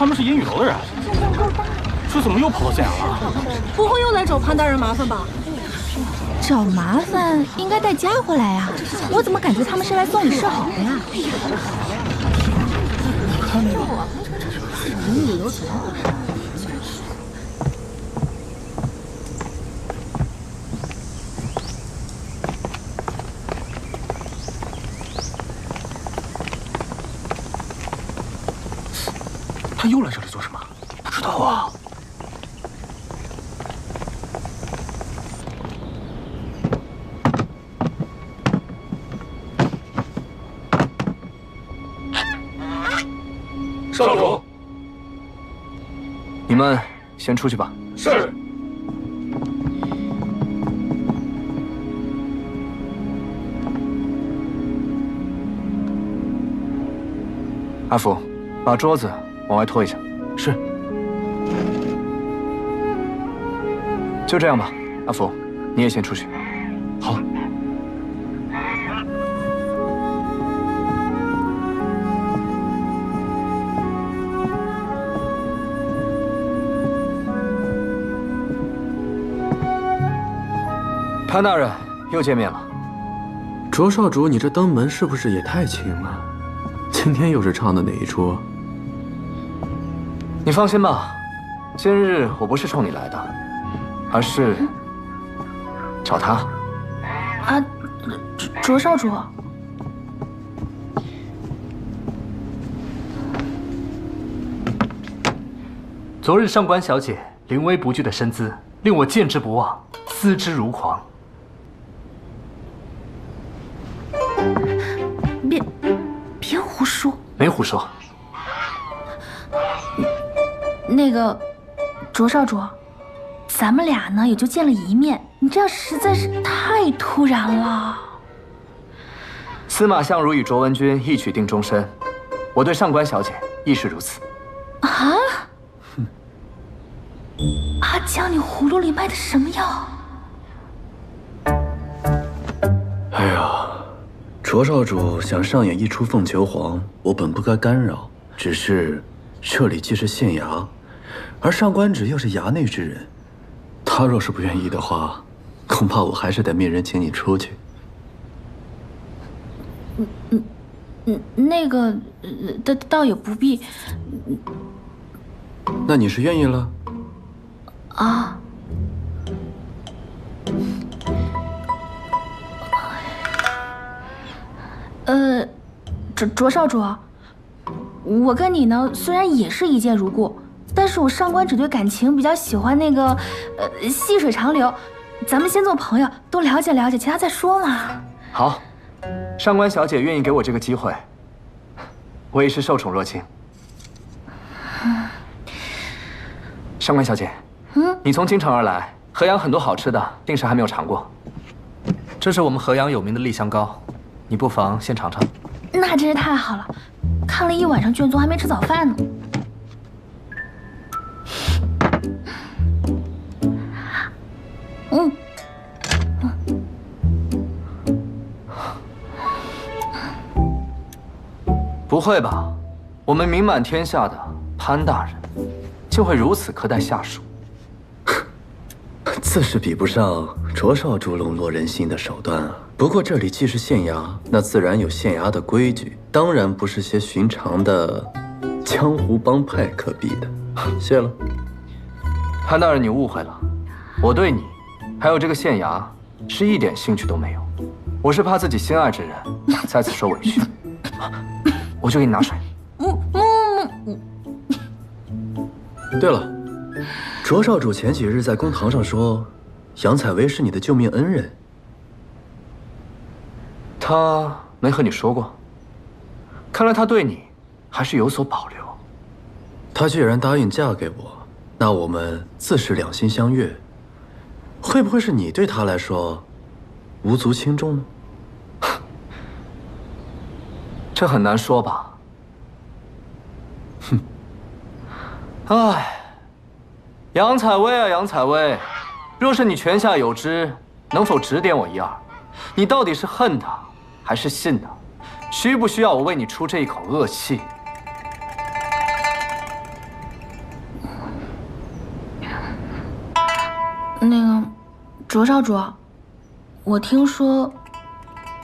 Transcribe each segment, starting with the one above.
他们是阴雨楼的人，这怎么又跑到县衙了？不会又来找潘大人麻烦吧？找麻烦应该带家伙来呀，我怎么感觉他们是来送礼示好的呀？看那个，阴雨楼怎么回事？ 他又来这里做什么？不知道啊。少主，你们先出去吧。是。阿福，把桌子 往外拖一下。是。就这样吧，阿福，你也先出去。好。潘大人，又见面了。卓少主，你这登门是不是也太轻了？今天又是唱的哪一出？ 你放心吧，今日我不是冲你来的，而是找他。啊，卓少主，昨日上官小姐临危不惧的身姿，令我见之不忘，思之如狂。别胡说。没胡说。 那个，卓少主，咱们俩呢也就见了一面，你这样实在是太突然了。司马相如与卓文君一曲定终身，我对上官小姐亦是如此。啊？阿江，你葫芦里卖的什么药？哎呀，卓少主想上演一出凤求凰，我本不该干扰，只是这里既是县衙。 而上官芷又是衙内之人，他若是不愿意的话，恐怕我还是得命人请你出去。那个，倒也不必。那你是愿意了？啊。卓少主，我跟你呢，虽然也是一见如故。 但是我上官芷对感情比较喜欢那个，细水长流，咱们先做朋友，多了解了解，其他再说嘛。好，上官小姐愿意给我这个机会，我也是受宠若惊。上官小姐，你从京城而来，河阳很多好吃的，定是还没有尝过。这是我们河阳有名的栗香糕，你不妨先尝尝。那真是太好了，看了一晚上卷宗，还没吃早饭呢。 不会吧？我们名满天下的潘大人，竟会如此苛待下属？自是比不上卓少主笼络人心的手段啊。不过这里既是县衙，那自然有县衙的规矩，当然不是些寻常的江湖帮派可比的。谢了。潘大人，你误会了，我对你，还有这个县衙，是一点兴趣都没有。我是怕自己心爱之人再次受委屈。 我去给你拿水。对了，卓少主前几日在公堂上说，杨采薇是你的救命恩人。他没和你说过？看来他对你还是有所保留。他既然答应嫁给我，那我们自是两心相悦。会不会是你对他来说无足轻重呢？ 这很难说吧。哼，唉，杨采薇啊，杨采薇，若是你泉下有知，能否指点我一二？你到底是恨他，还是信他？需不需要我为你出这一口恶气？卓少主，我听说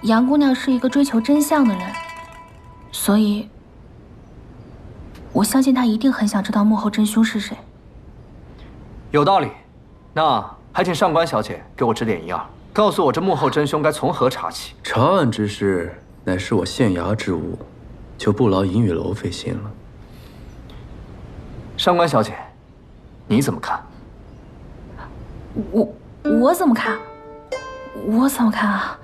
杨姑娘是一个追求真相的人，所以我相信她一定很想知道幕后真凶是谁。有道理，那还请上官小姐给我指点一二，告诉我这幕后真凶该从何查起。查案之事乃是我县衙之务，就不劳银雨楼费心了。上官小姐，你怎么看？我怎么看？我怎么看啊？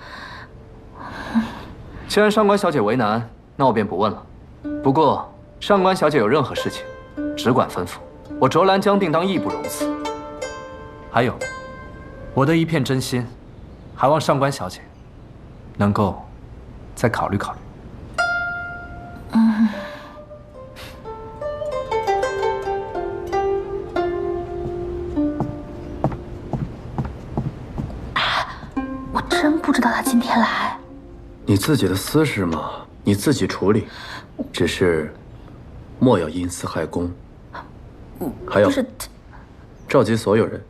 既然上官小姐为难，那我便不问了。不过上官小姐有任何事情，只管吩咐，我卓兰将定当义不容辞。还有，我的一片真心，还望上官小姐能够再考虑考虑。我真不知道他今天来。你自己的私事嘛，你自己处理，只是莫要因私害公。还有，召集所有人，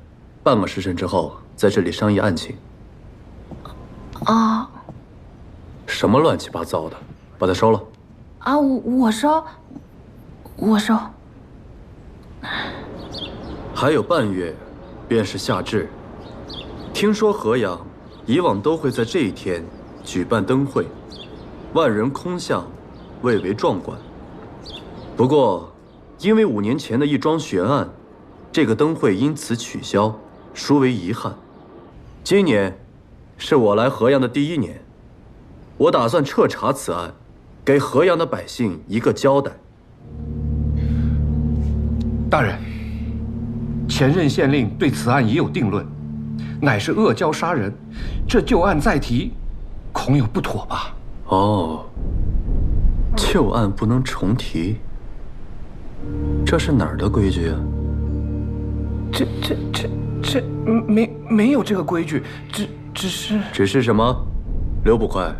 半个时辰之后在这里商议案情。啊！什么乱七八糟的，把它收了。啊，我收。还有半月，便是夏至。听说河阳以往都会在这一天举办灯会，万人空巷，蔚为壮观。不过，因为5年前的一桩悬案，这个灯会因此取消，殊为遗憾。今年是我来河阳的第1年，我打算彻查此案，给河阳的百姓一个交代。大人，前任县令对此案已有定论，乃是恶交杀人，这旧案再提，恐有不妥吧？哦，旧案不能重提，这是哪儿的规矩啊？这没有这个规矩，只是什么？刘捕快，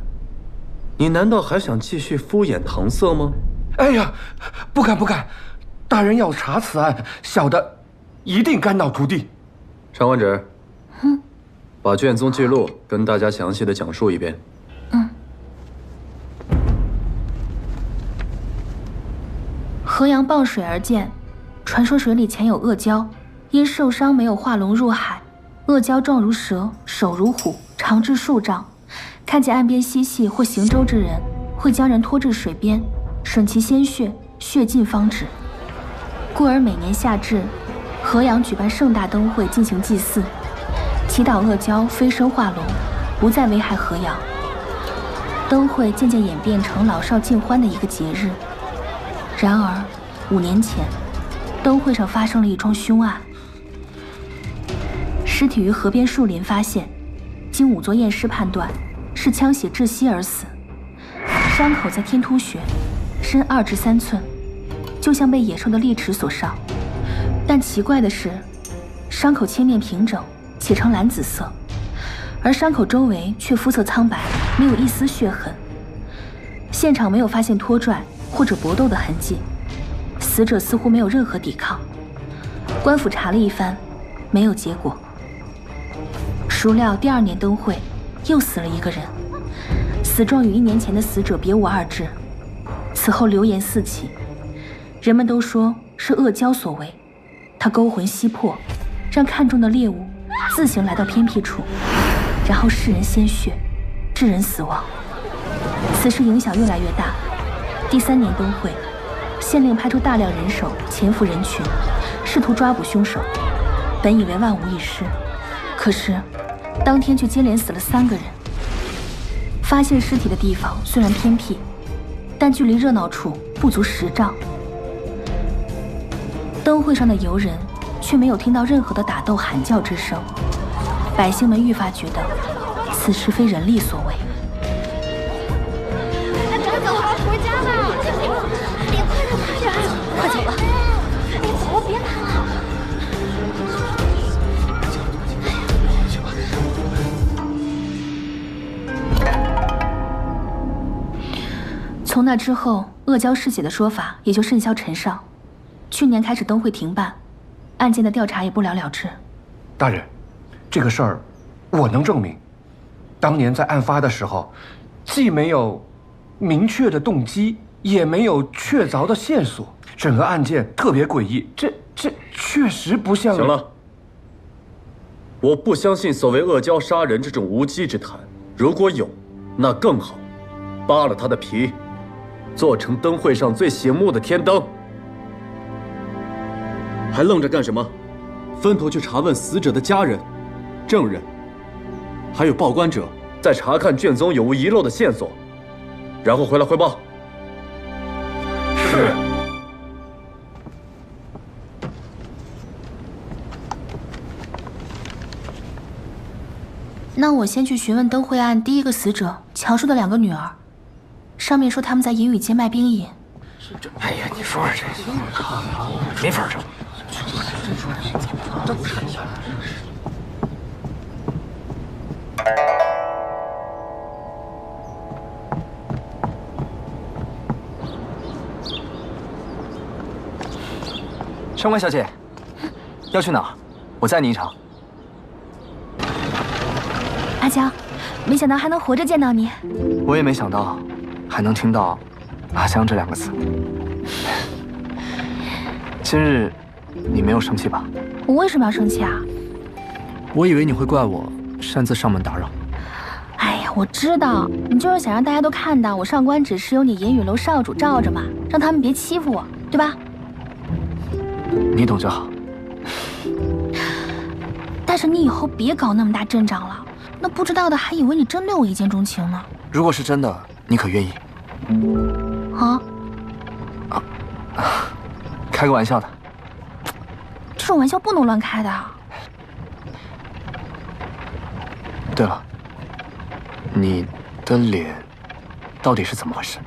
你难道还想继续敷衍搪塞吗？哎呀，不敢！大人要查此案，小的一定肝脑涂地。上官芷，把卷宗记录跟大家详细的讲述一遍。河阳傍水而建，传说水里潜有恶蛟，因受伤没有化龙入海。恶蛟状如蛇，手如虎，长至数丈。看见岸边嬉戏或行舟之人，会将人拖至水边，吮其鲜血，血尽方止。故而每年夏至，河阳举办盛大灯会进行祭祀，祈祷恶蛟飞升化龙，不再危害河阳。灯会渐渐演变成老少尽欢的一个节日。然而，5年前，灯会上发生了一桩凶案。尸体于河边树林发现，经仵作验尸判断，是枪血窒息而死。伤口在天突穴，深2至3寸，就像被野兽的利齿所伤。但奇怪的是，伤口切面平整，且呈蓝紫色，而伤口周围却肤色苍白，没有一丝血痕。现场没有发现拖拽或者搏斗的痕迹，死者似乎没有任何抵抗。官府查了一番，没有结果。孰料第2年灯会，又死了一个人，死状与1年前的死者别无二致。此后流言四起，人们都说是恶蛟所为，他勾魂吸魄，让看中的猎物自行来到偏僻处，然后噬人鲜血，致人死亡。此事影响越来越大。第3年灯会，县令派出大量人手潜伏人群，试图抓捕凶手。本以为万无一失，可是当天却接连死了3个人。发现尸体的地方虽然偏僻，但距离热闹处不足10丈。灯会上的游人却没有听到任何的打斗喊叫之声，百姓们愈发觉得此事非人力所为。赶走吧，回家吧！别快走吧，别走，别拦了。从那之后，恶蛟嗜血的说法也就甚嚣尘上。去年开始灯会停办，案件的调查也不了了之。大人，这个事儿我能证明，当年在案发的时候，既没有明确的动机，也没有确凿的线索，整个案件特别诡异。这确实不像。行了，我不相信所谓恶交杀人这种无稽之谈。如果有，那更好，扒了他的皮，做成灯会上最醒目的天灯。还愣着干什么？分头去查问死者的家人、证人，还有报关者，再查看卷宗有无遗漏的线索，然后回来汇报。是。那我先去询问灯会案第一个死者乔叔的2个女儿，上面说他们在银宇街卖冰饮。哎呀，你说这个没法整。上官小姐，要去哪儿？我载你一程。阿江，没想到还能活着见到你。我也没想到，还能听到“阿江”这2个字。今日你没有生气吧？我为什么要生气啊？我以为你会怪我擅自上门打扰。哎呀，我知道你就是想让大家都看到我上官只是有你银宇楼少主罩着嘛，让他们别欺负我，对吧？你懂就好。但是你以后别搞那么大阵仗了，那不知道的还以为你真对我一见钟情呢。如果是真的，你可愿意？啊？开个玩笑的。这种玩笑不能乱开的。对了，你的脸到底是怎么回事？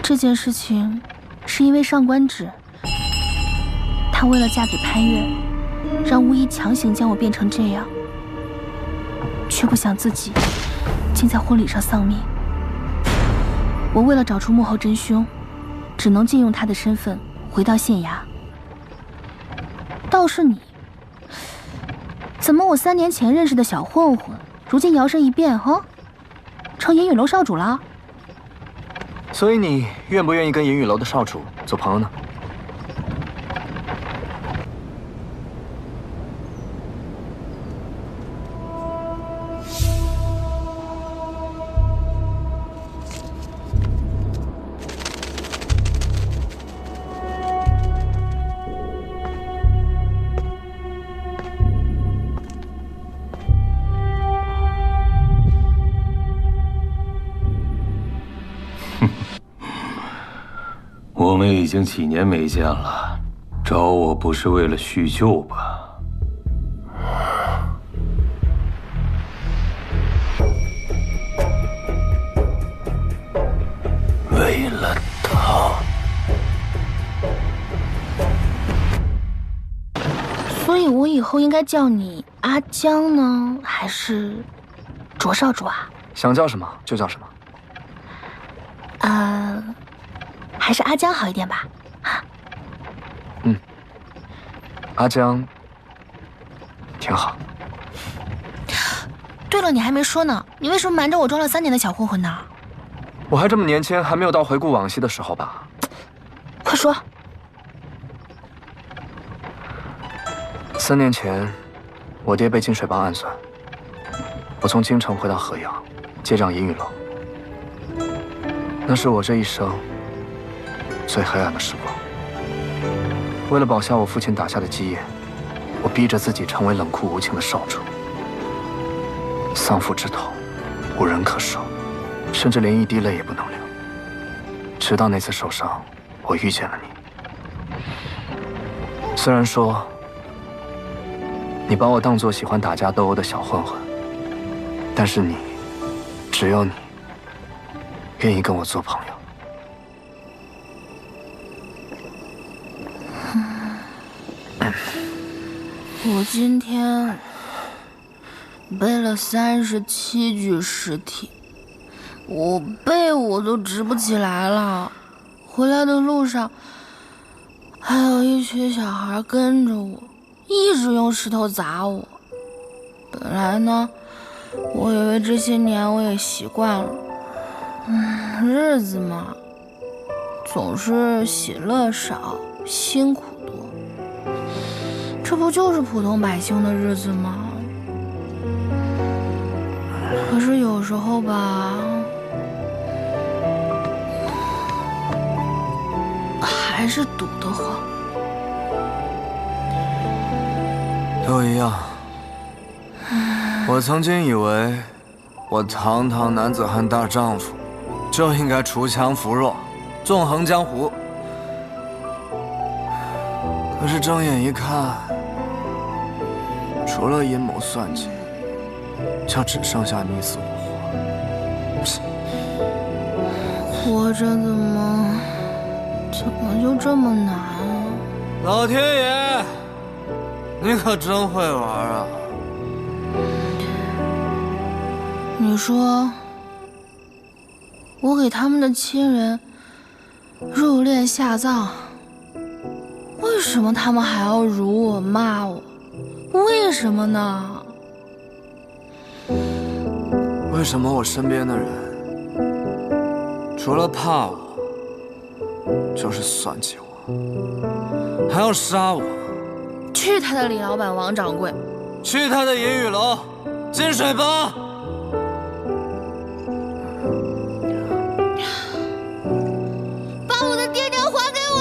这件事情是因为上官芷，她为了嫁给潘越，让巫医强行将我变成这样，却不想自己竟在婚礼上丧命。我为了找出幕后真凶，只能借用他的身份回到县衙。倒是你，怎么我3年前认识的小混混，如今摇身一变，成银宇楼少主了？所以你愿不愿意跟银宇楼的少主做朋友呢？我们已经几年没见了，找我不是为了叙旧吧？为了他。所以我以后应该叫你阿江呢，还是卓少主啊？想叫什么就叫什么。还是阿江好一点吧。阿江挺好。对了，你还没说呢，你为什么瞒着我装了3年的小混混呢？我还这么年轻，还没有到回顾往昔的时候吧？快说。3年前，我爹被金水帮暗算，我从京城回到河阳，接掌银宇楼。那是我这一生最黑暗的时光。为了保下我父亲打下的基业，我逼着自己成为冷酷无情的少主。丧父之痛，无人可受，甚至连一滴泪也不能流。直到那次受伤，我遇见了你。虽然说你把我当作喜欢打架斗殴的小混混，但是你，只有你，愿意跟我做朋友。我今天背了37具尸体，我背我都直不起来了。回来的路上，还有一群小孩跟着我，一直用石头砸我。本来呢，我以为这些年我也习惯了，日子嘛，总是喜乐少，辛苦多，这不就是普通百姓的日子吗？可是有时候吧，还是堵得慌。都一样。我曾经以为，我堂堂男子汉大丈夫，就应该锄强扶弱，纵横江湖。可是睁眼一看，除了阴谋算计，就只剩下你死我活。活着怎么就这么难啊？老天爷，你可真会玩啊！你说，我给他们的亲人入殓下葬，为什么他们还要辱我骂我？为什么呢？为什么我身边的人，除了怕我，就是算计我，还要杀我？去他的李老板、王掌柜，去他的银雨楼、金水帮！把我的爹娘还给我！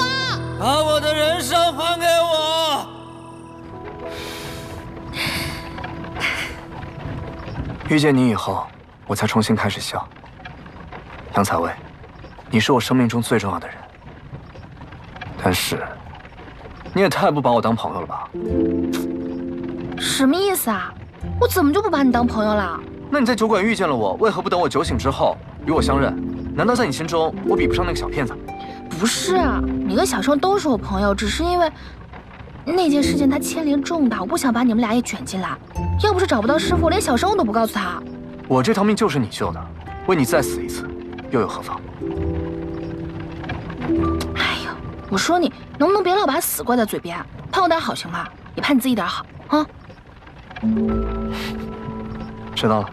把我的人生还给我！遇见你以后，我才重新开始笑。杨采薇，你是我生命中最重要的人，但是你也太不把我当朋友了吧？什么意思啊？我怎么就不把你当朋友了？那你在酒馆遇见了我，为何不等我酒醒之后与我相认？难道在你心中我比不上那个小骗子？不是啊，你跟小生都是我朋友，只是因为那件事件它牵连重大，我不想把你们俩也卷进来。要不是找不到师傅，连小生我都不告诉他。我这条命就是你救的，为你再死一次，又有何妨？哎呦，我说你能不能别老把死挂在嘴边，盼我点好行吗？也盼你自己点好啊。知道了。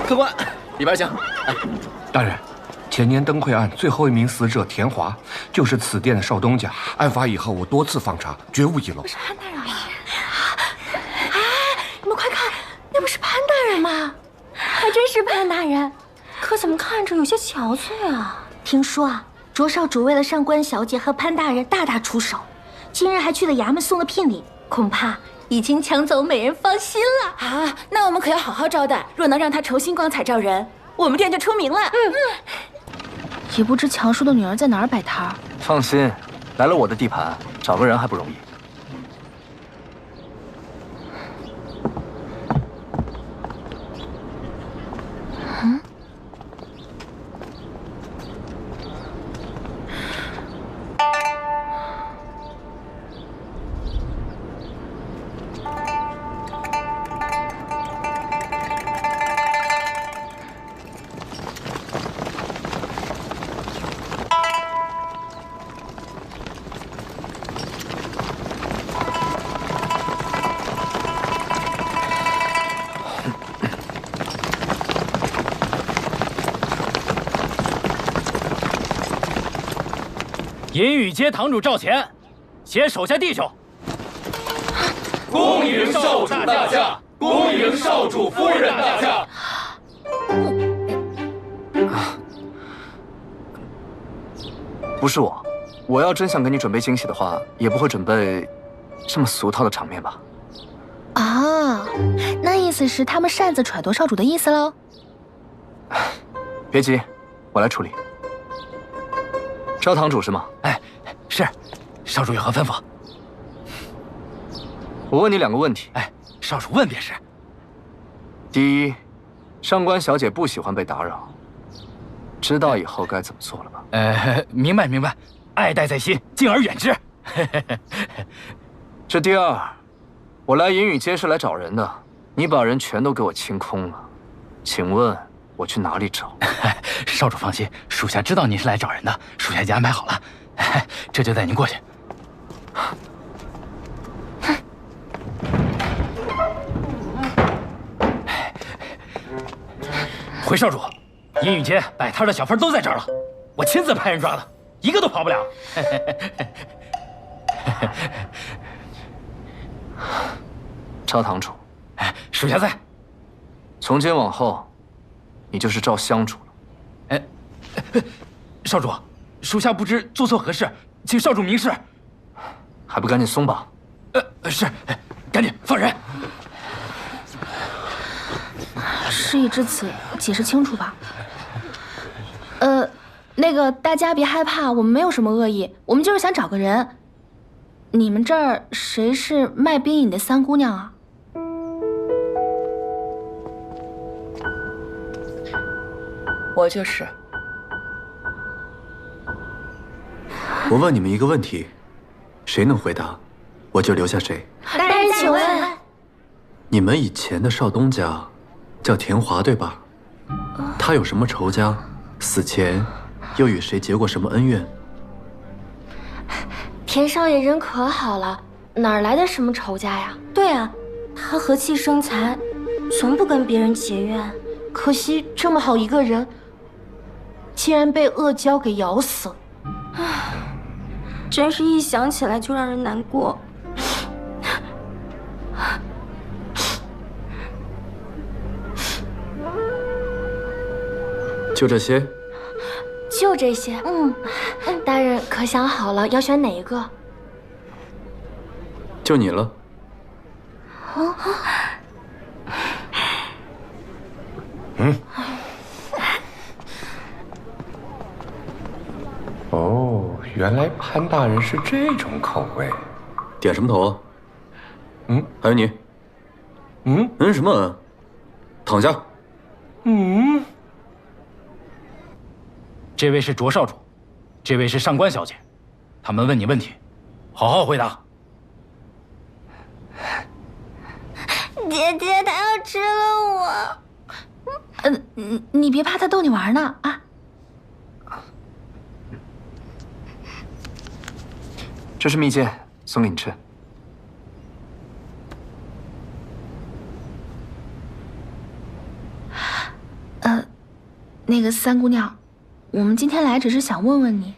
客官，里边请。大人，前年灯会案最后一名死者田华，就是此店的少东家。案发以后，我多次访查，绝无遗漏。是潘大人吗？哎，你们快看，那不是潘大人吗？还真是潘大人，可怎么看着有些憔悴啊？听说啊，卓少主为了上官小姐和潘大人大打出手，今日还去了衙门送了聘礼，恐怕已经抢走美人芳心了啊！那我们可要好好招待，若能让他重新光彩照人，我们店就出名了。也不知强叔的女儿在哪儿摆摊儿。放心，来了我的地盘，找个人还不容易。银雨街堂主赵钱，携手下弟兄，恭迎少主大驾，恭迎少主夫人大驾。不是我，我要真想给你准备惊喜的话，也不会准备这么俗套的场面吧？啊，那意思是他们擅自揣度少主的意思喽？别急，我来处理。招堂主是吗？哎，是，少主有何吩咐？我问你2个问题。哎，少主问便是。第一，上官小姐不喜欢被打扰，知道以后该怎么做了吧？明白明白，爱戴在心，敬而远之。这第二，我来银雨街是来找人的，你把人全都给我清空了，请问我去哪里找？少主放心，属下知道您是来找人的，属下已经安排好了，这就带您过去。回少主，银雨街摆摊的小贩都在这儿了，我亲自派人抓的，一个都跑不了。赵堂主，属下在。从今往后，你就是赵香主了。少主，属下不知做错何事，请少主明示。还不赶紧松绑？是，赶紧放人。事已至此，解释清楚吧。那个大家别害怕，我们没有什么恶意，我们就是想找个人。你们这儿谁是卖冰饮的三姑娘啊？我就是。我问你们一个问题，谁能回答，我就留下谁。大人请问，你们以前的少东家叫田华对吧？他有什么仇家？死前又与谁结过什么恩怨？田少爷人可好了，哪来的什么仇家呀？对啊，他和气生财，从不跟别人结怨。可惜这么好一个人，竟然被恶蛟给咬死了。唉，真是一想起来就让人难过。就这些？就这些。大人可想好了要选哪一个？就你了。哦，原来潘大人是这种口味。点什么头啊？还有你。什么？躺下。这位是卓少主，这位是上官小姐，他们问你问题，好好回答。姐姐，她要吃了我。你别怕，他逗你玩呢啊！这是蜜饯，送给你吃。那个三姑娘，我们今天来只是想问问你，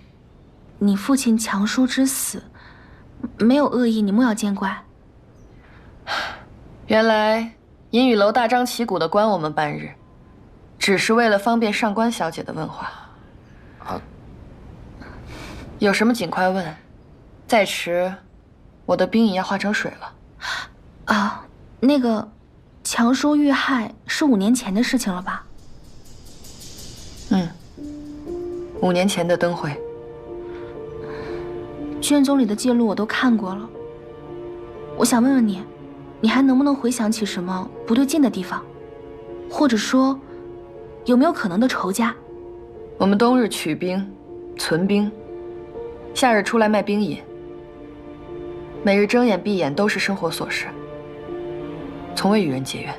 你父亲强叔之死，没有恶意，你莫要见怪。原来银雨楼大张旗鼓的关我们半日，只是为了方便上官小姐的问话。有什么尽快问，再迟，我的冰饮要化成水了。那个强叔遇害是5年前的事情了吧？5年前的灯会，卷宗里的记录我都看过了。我想问问你，你还能不能回想起什么不对劲的地方，或者说，有没有可能的仇家？我们冬日取冰、存冰，夏日出来卖冰饮，每日睁眼闭眼都是生活琐事，从未与人结怨。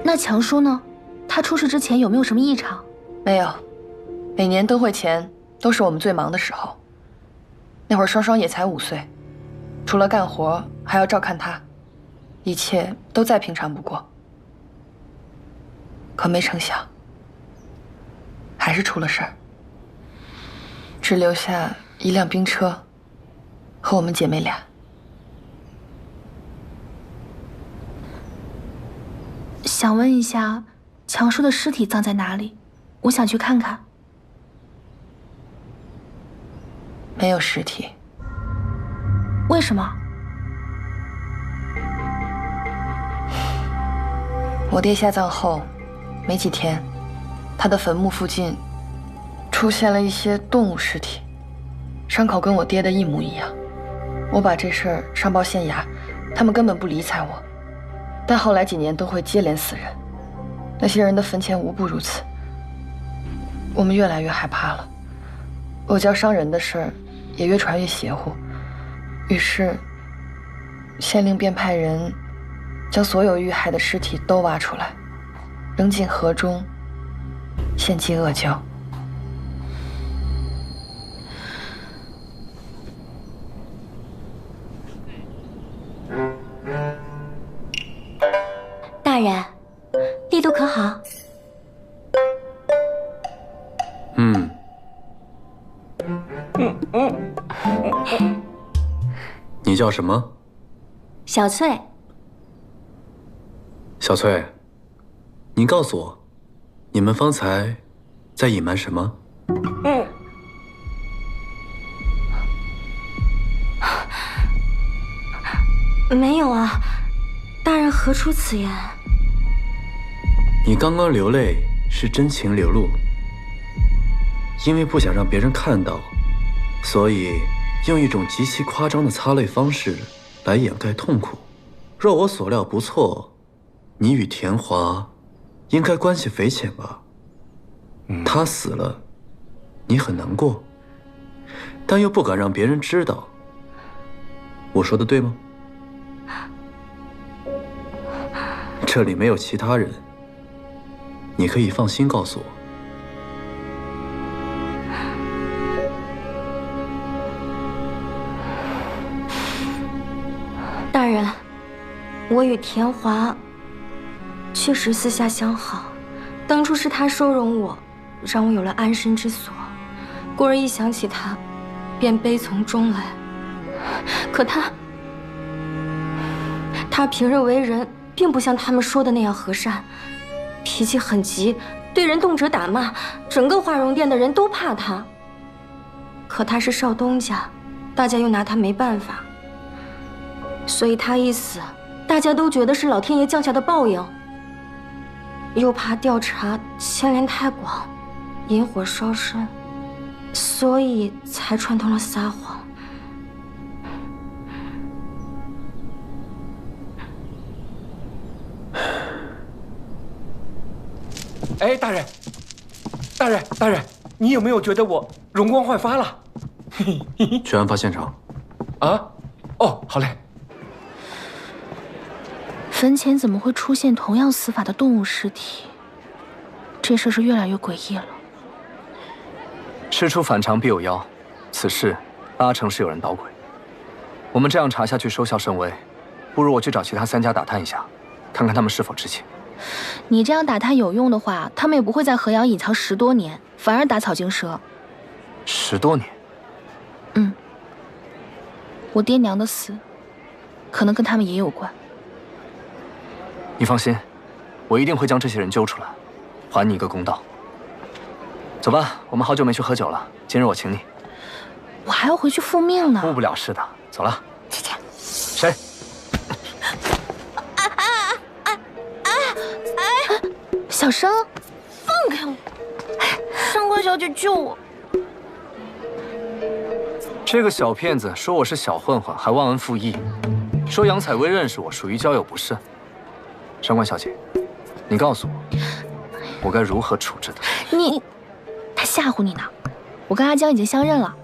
那强叔呢？他出事之前有没有什么异常？没有，每年灯会前都是我们最忙的时候。那会儿双双也才5岁，除了干活还要照看他，一切都再平常不过。可没成想，还是出了事儿，只留下一辆冰车和我们姐妹俩。想问一下，强叔的尸体葬在哪里？我想去看看。没有尸体。为什么？我爹下葬后没几天，他的坟墓附近出现了一些动物尸体，伤口跟我爹的一模一样。我把这事儿上报县衙，他们根本不理睬我。但后来几年都会接连死人，那些人的坟前无不如此。我们越来越害怕了，恶蛟伤人的事儿也越传越邪乎，于是，县令便派人将所有遇害的尸体都挖出来，扔进河中，献祭恶教。大人，力度可好？你叫什么？小翠。小翠，你告诉我，你们方才在隐瞒什么？没有啊，大人何出此言？你刚刚流泪是真情流露，因为不想让别人看到，所以用一种极其夸张的擦泪方式来掩盖痛苦。若我所料不错，你与田华应该关系匪浅吧？他死了，你很难过，但又不敢让别人知道。我说的对吗？这里没有其他人，你可以放心告诉我。大人，我与田华确实私下相好，当初是他收容我，让我有了安身之所。故而一想起他，便悲从中来。可他平日为人，并不像他们说的那样和善，脾气很急，对人动辄打骂，整个华容殿的人都怕他。可他是少东家，大家又拿他没办法，所以他一死，大家都觉得是老天爷降下的报应，又怕调查牵连太广，引火烧身，所以才串通了撒谎。哎，大人，大人，你有没有觉得我容光焕发了？去案发现场。啊？哦，好嘞。坟前怎么会出现同样死法的动物尸体？这事是越来越诡异了。事出反常必有妖，此事八成是有人捣鬼。我们这样查下去，收效甚微，不如我去找其他3家打探一下，看看他们是否知情。你这样打探有用的话，他们也不会在河阳隐藏10多年，反而打草惊蛇。10多年？我爹娘的死，可能跟他们也有关。你放心，我一定会将这些人揪出来，还你一个公道。走吧，我们好久没去喝酒了，今日我请你。我还要回去复命呢。误不了事的，走了。姐，谁？小生，放开我！上官小姐，救我！这个小骗子说我是小混混，还忘恩负义，说杨采薇认识我，属于交友不慎。上官小姐，你告诉我，我该如何处置他？他吓唬你呢。我跟阿江已经相认了。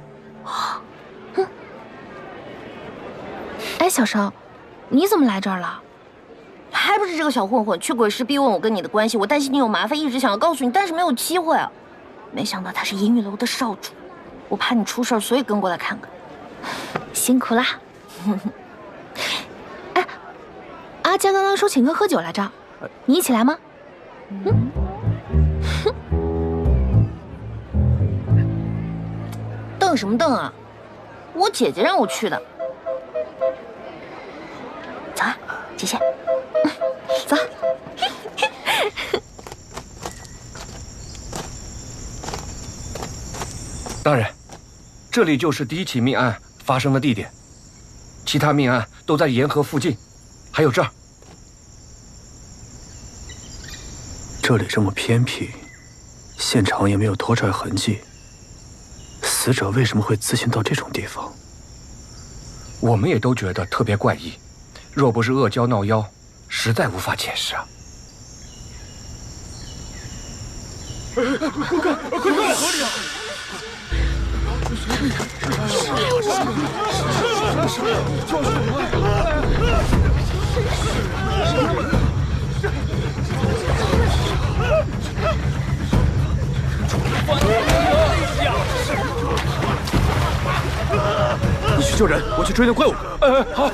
哎，小生，你怎么来这儿了？还不是这个小混混去鬼市逼问我跟你的关系，我担心你有麻烦，一直想要告诉你，但是没有机会啊。没想到他是银玉楼的少主，我怕你出事，所以跟过来看看。辛苦啦。哎，阿江刚刚说请客喝酒来着，你一起来吗？瞪什么瞪啊？我姐姐让我去的。走啊，姐姐。走。大人，这里就是第1起命案发生的地点，其他命案都在沿河附近，还有这儿。这里这么偏僻，现场也没有拖拽痕迹，死者为什么会自行到这种地方？我们也都觉得特别怪异，若不是恶蛟闹妖，实在无法解释啊！快看，河里啊！就是我。你去救人，我去追那怪物。好。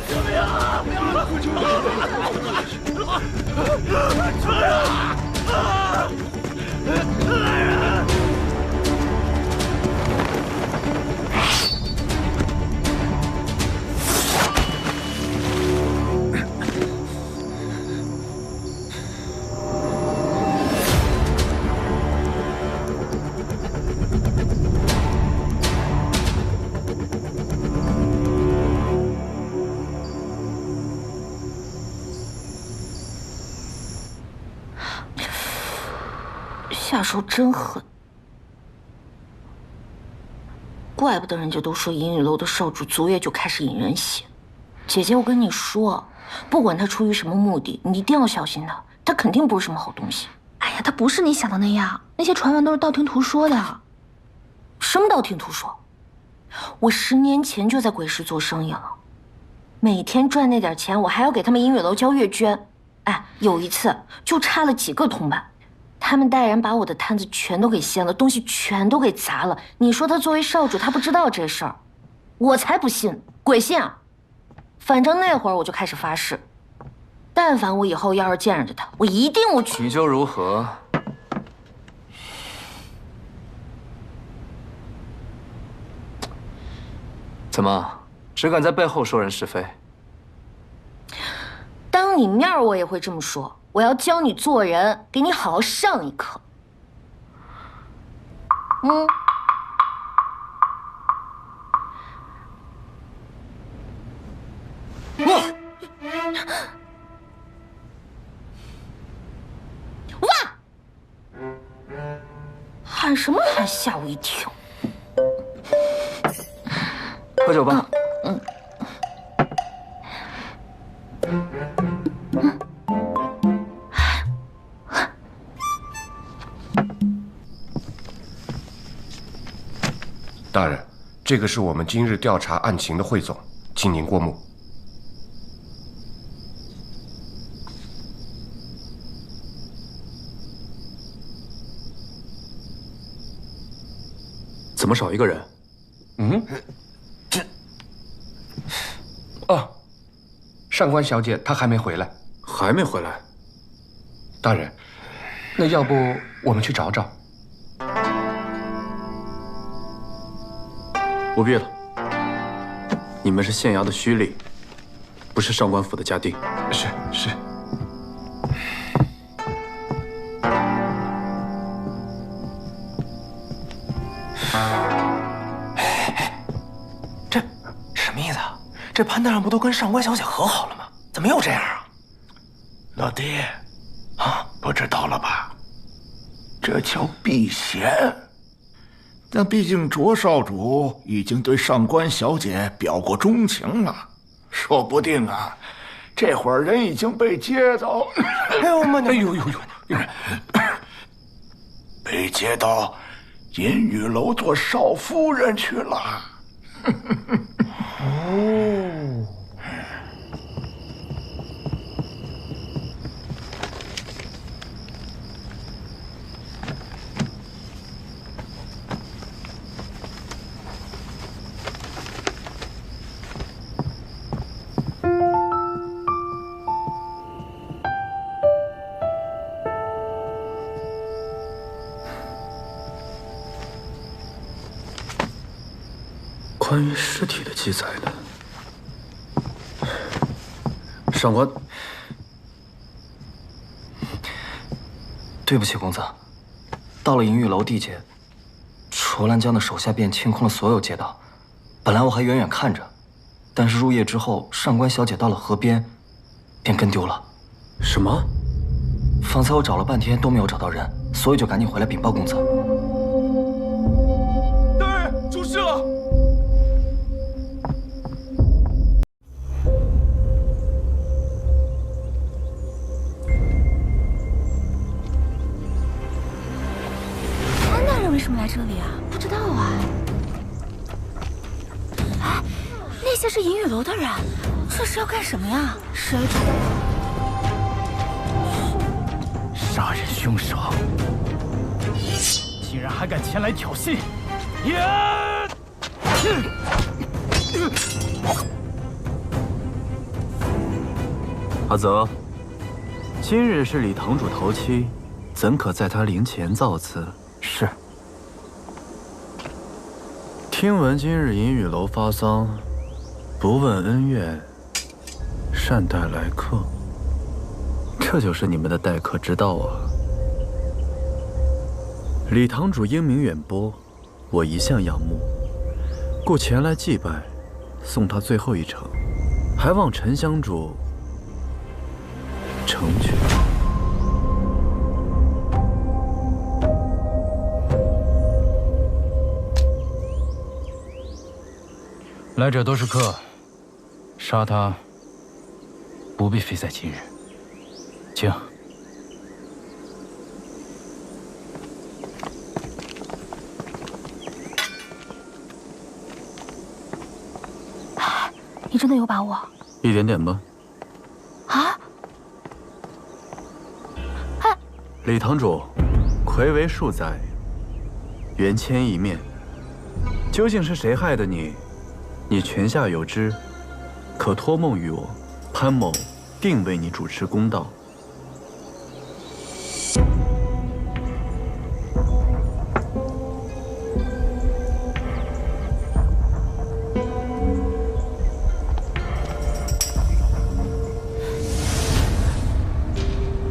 下手真狠，怪不得人家都说银雨楼的少主昨夜就开始引人血。姐姐，我跟你说，不管他出于什么目的，你一定要小心他，他肯定不是什么好东西。哎呀，他不是你想的那样，那些传闻都是道听途说的。什么道听途说？我10年前就在鬼市做生意了，每天赚那点钱，我还要给他们银雨楼交月捐。哎，有一次就差了几个铜板。他们带人把我的摊子全都给掀了，东西全都给砸了。你说他作为少主，他不知道这事儿，我才不信，鬼信啊！反正那会儿我就开始发誓，但凡我以后要是见着他，我一定我去。你就如何？怎么，只敢在背后说人是非？当你面我也会这么说。我要教你做人，给你好好上一课。哇！喊什么喊？吓我一跳。喝酒吧。大人，这个是我们今日调查案情的汇总，请您过目。怎么少一个人？哦，上官小姐她还没回来。还没回来？大人，那要不我们去找找？不必了，你们是县衙的胥吏，不是上官府的家丁。是。这什么意思啊？这潘大人不都跟上官小姐和好了吗？怎么又这样啊？老弟，不知道了吧？这叫避嫌。但毕竟卓少主已经对上官小姐表过钟情了，说不定啊，这会儿人已经被接到，被接到银雨楼做少夫人去了。哦。关于尸体的记载呢？上官，对不起，公子。到了银玉楼地界，卓兰江的手下便清空了所有街道。本来我还远远看着，但是入夜之后，上官小姐到了河边，便跟丢了。什么？方才我找了半天都没有找到人，所以就赶紧回来禀报公子。大人，出事了！为什么来这里啊？不知道啊。哎，那些些是银雨楼的人，这是要干什么呀？谁知道？杀人凶手竟然还敢前来挑衅！阿泽，今日是李堂主头七，怎可在他灵前造次？是。听闻今日银雨楼发丧，不问恩怨，善待来客，这就是你们的待客之道啊！李堂主英明远播，我一向仰慕，故前来祭拜，送他最后一程，还望陈香主成全。来者都是客，杀他不必非在今日。请。你真的有把握？一点点吧。啊！李堂主，睽违数载，缘牵一面，究竟是谁害的你？你泉下有知，可托梦于我，潘某定为你主持公道。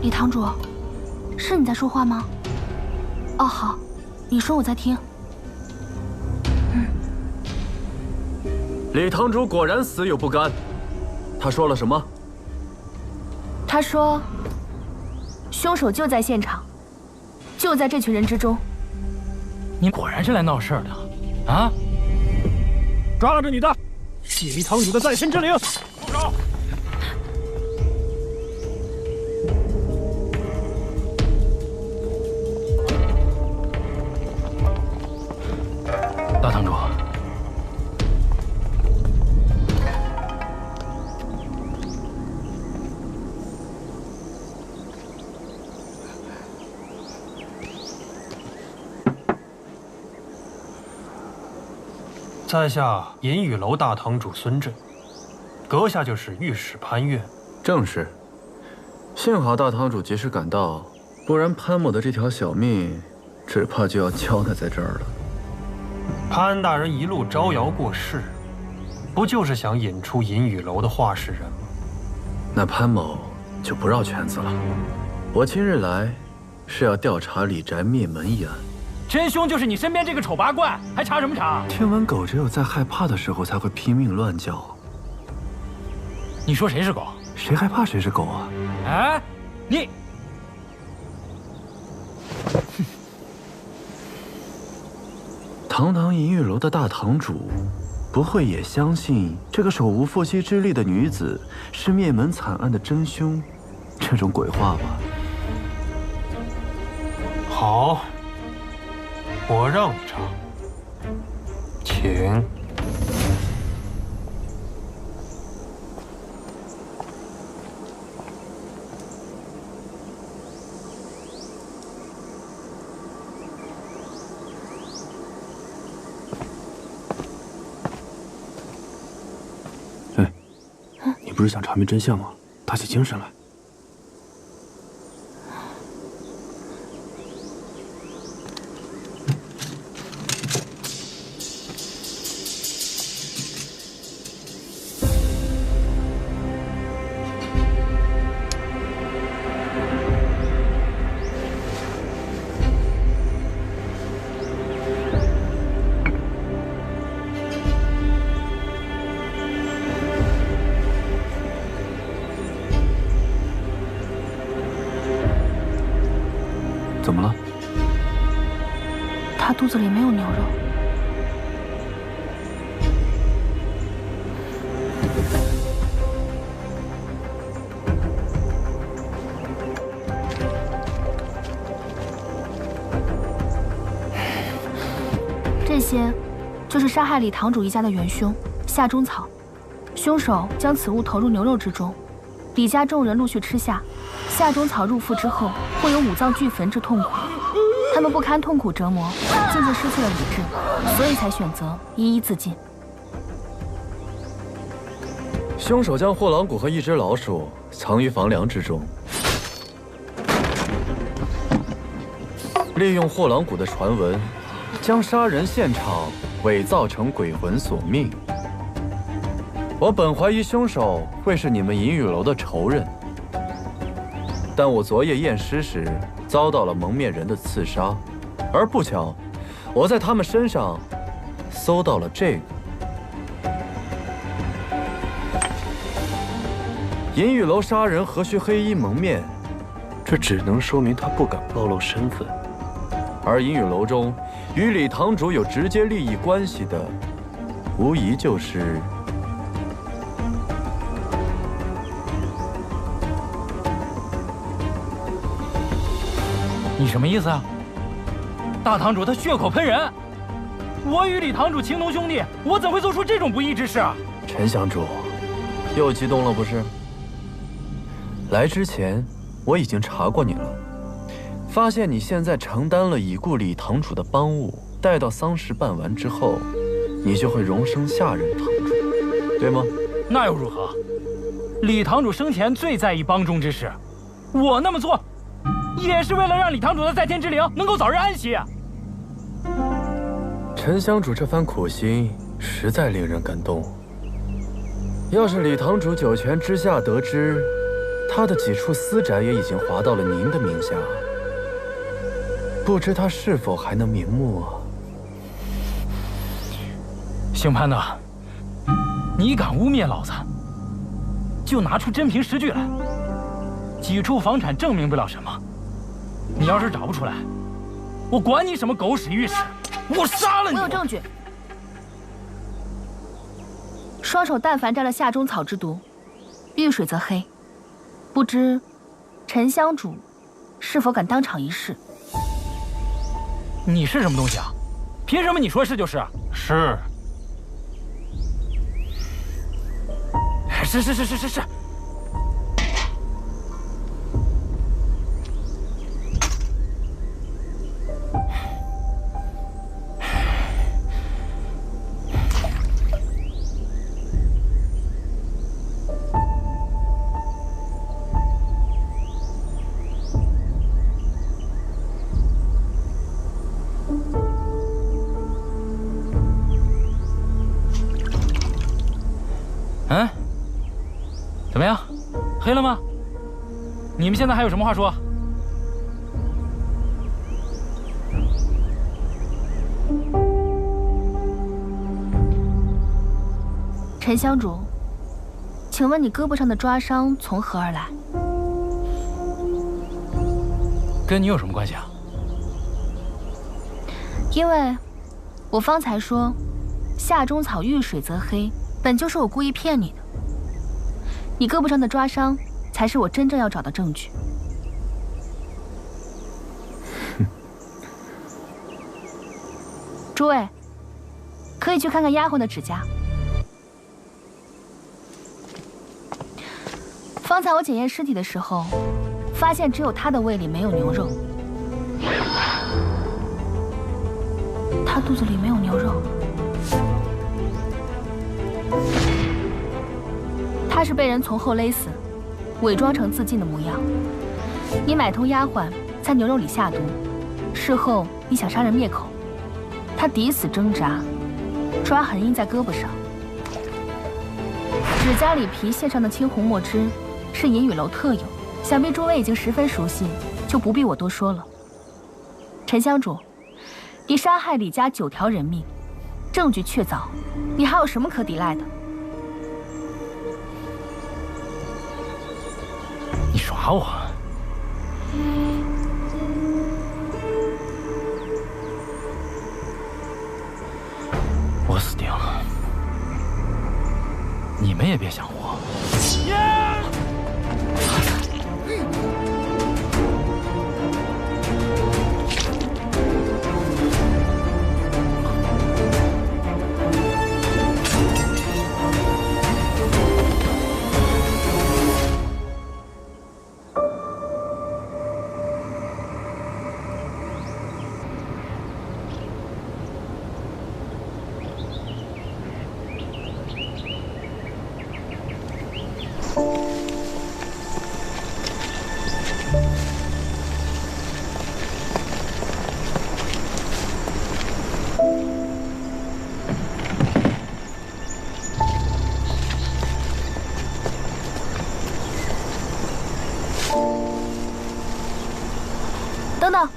李堂主，是你在说话吗？哦，好，你说我在听。李堂主果然死有不甘，他说了什么？他说，凶手就在现场，就在这群人之中。你果然是来闹事儿的，啊！抓了这女的，系离堂主的在身之灵。住手！大堂主。在下银雨楼大堂主孙震，阁下就是御史潘越。正是。幸好大堂主及时赶到，不然潘某的这条小命，只怕就要交代在这儿了。潘大人一路招摇过市，不就是想引出银雨楼的话事人吗？那潘某就不绕圈子了。我今日来，是要调查李宅灭门一案。真凶就是你身边这个丑八怪，还查什么查？听闻狗只有在害怕的时候才会拼命乱叫。你说谁是狗？谁害怕谁是狗啊？哎，你！堂堂银雨楼的大堂主，不会也相信这个手无缚鸡之力的女子是灭门惨案的真凶，这种鬼话吧？好。我让你查，请。哎，你不是想查明真相吗？打起精神来。怎么了？他肚子里没有牛肉。这些就是杀害李堂主一家的元凶夏中草，凶手将此物投入牛肉之中，李家众人陆续吃下。夏中草入腹之后，会有五脏俱焚之痛苦。他们不堪痛苦折磨，渐渐失去了理智，所以才选择一一自尽。凶手将货郎骨和一只老鼠藏于房梁之中，利用货郎骨的传闻，将杀人现场伪造成鬼魂索命。我本怀疑凶手会是你们银雨楼的仇人，但我昨夜验尸时遭到了蒙面人的刺杀，而不巧，我在他们身上搜到了这个。银雨楼杀人何须黑衣蒙面？这只能说明他不敢暴露身份。而银雨楼中与李堂主有直接利益关系的，无疑就是你什么意思啊？大堂主他血口喷人，我与李堂主情同兄弟，我怎会做出这种不义之事啊？陈香主，又激动了不是？来之前我已经查过你了，发现你现在承担了已故李堂主的帮务，待到丧事办完之后，你就会荣升下任堂主，对吗？那又如何？李堂主生前最在意帮中之事，我那么做，也是为了让李堂主的在天之灵能够早日安息。陈香主这番苦心实在令人感动。要是李堂主九泉之下得知，他的几处私宅也已经划到了您的名下，不知他是否还能瞑目啊？姓潘的，你敢污蔑老子，就拿出真凭实据来。几处房产证明不了什么，你要是找不出来，我管你什么狗屎御史，我杀了你！我有证据。双手但凡沾了夏中草之毒，遇水则黑。不知陈香主是否敢当场一试？你是什么东西啊？凭什么你说是就是？是。是。嗯，怎么样？黑了吗？你们现在还有什么话说？陈香主，请问你胳膊上的抓伤从何而来？跟你有什么关系啊？因为我方才说夏中草遇水则黑，本就是我故意骗你的。你胳膊上的抓伤才是我真正要找的证据。诸位，可以去看看丫鬟的指甲。方才我检验尸体的时候，发现只有她的胃里没有牛肉，她肚子里没有牛肉。她是被人从后勒死，伪装成自尽的模样。你买通丫鬟在牛肉里下毒，事后你想杀人灭口，她抵死挣扎，抓痕印在胳膊上。指甲里皮屑上的青红墨汁是银雨楼特有，想必诸位已经十分熟悉，就不必我多说了。陈香主，你杀害李家9条人命，证据确凿，你还有什么可抵赖的？你耍我？我死定了，你们也别想活。等等。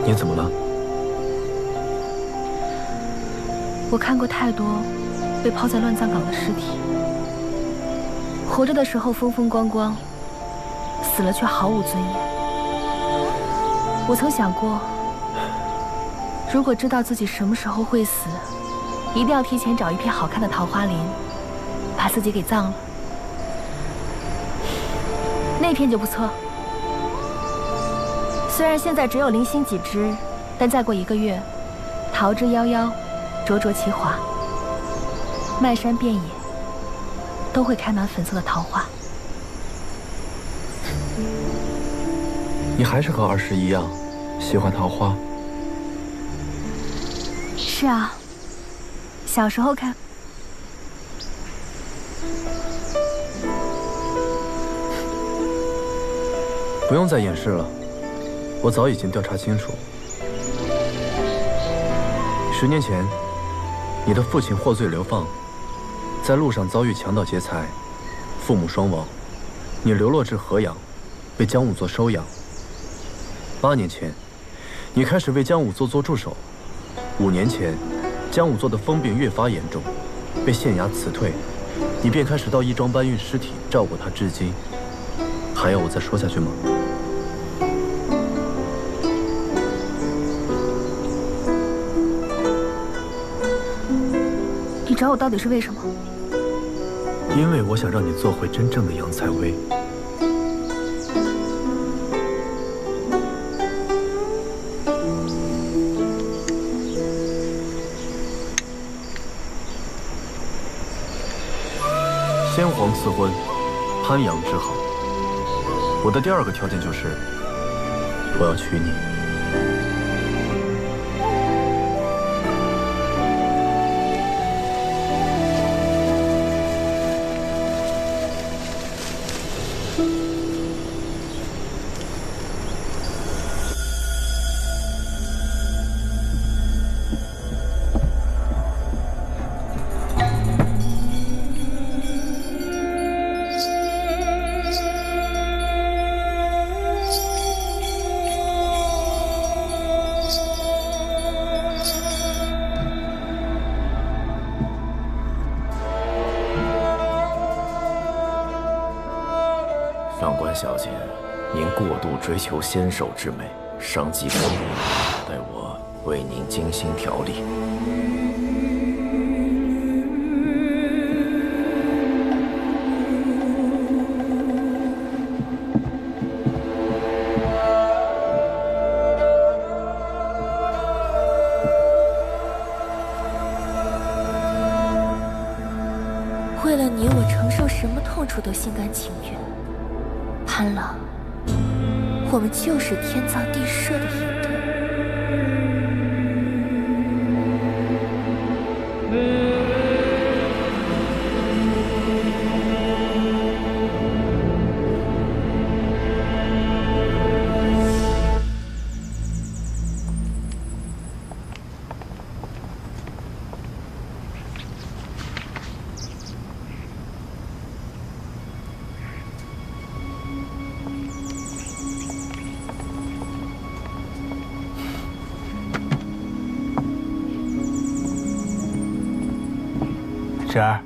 你怎么了？我看过太多被抛在乱葬岗的尸体，活着的时候风风光光，死了却毫无尊严。我曾想过，如果知道自己什么时候会死，一定要提前找一片好看的桃花林，把自己给葬了。那片就不错。虽然现在只有零星几枝，但再过1个月，桃之夭夭，灼灼其华，漫山遍野都会开满粉色的桃花。你还是和儿时一样，喜欢桃花。是啊，小时候看。不用再掩饰了。我早已经调查清楚，10年前，你的父亲获罪流放，在路上遭遇强盗劫财，父母双亡，你流落至河阳，被江武作收养。8年前，你开始为江武作做助手，5年前，江武作的疯病越发严重，被县衙辞退，你便开始到义庄搬运尸体，照顾他至今。还要我再说下去吗？你找我到底是为什么？因为我想让你做回真正的杨采薇。先皇赐婚，潘阳之好。我的第2个条件就是，我要娶你。上官小姐，您过度追求纤手之美，伤及根本，待我为您精心调理。为了你，我承受什么痛楚都心甘情愿。潘郎，我们就是天造地设的一对。芷儿，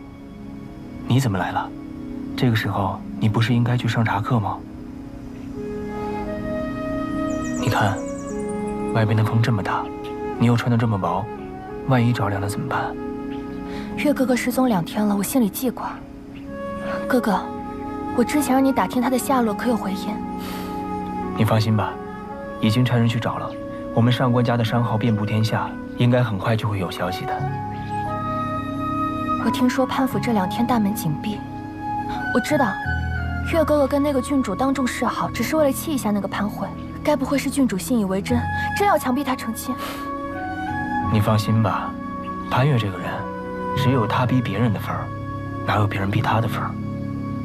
你怎么来了？这个时候你不是应该去上茶课吗？你看，外边的风这么大，你又穿得这么薄，万一着凉了怎么办？月哥哥失踪2天了，我心里记挂。哥哥，我之前让你打听他的下落，可有回音？你放心吧，已经差人去找了。我们上官家的商号遍布天下，应该很快就会有消息的。我听说潘府这2天大门紧闭，我知道月哥哥跟那个郡主当众示好，只是为了气一下那个潘慧。该不会是郡主信以为真，真要强逼他成亲？你放心吧，潘越这个人，只有他逼别人的份儿，哪有别人逼他的份儿？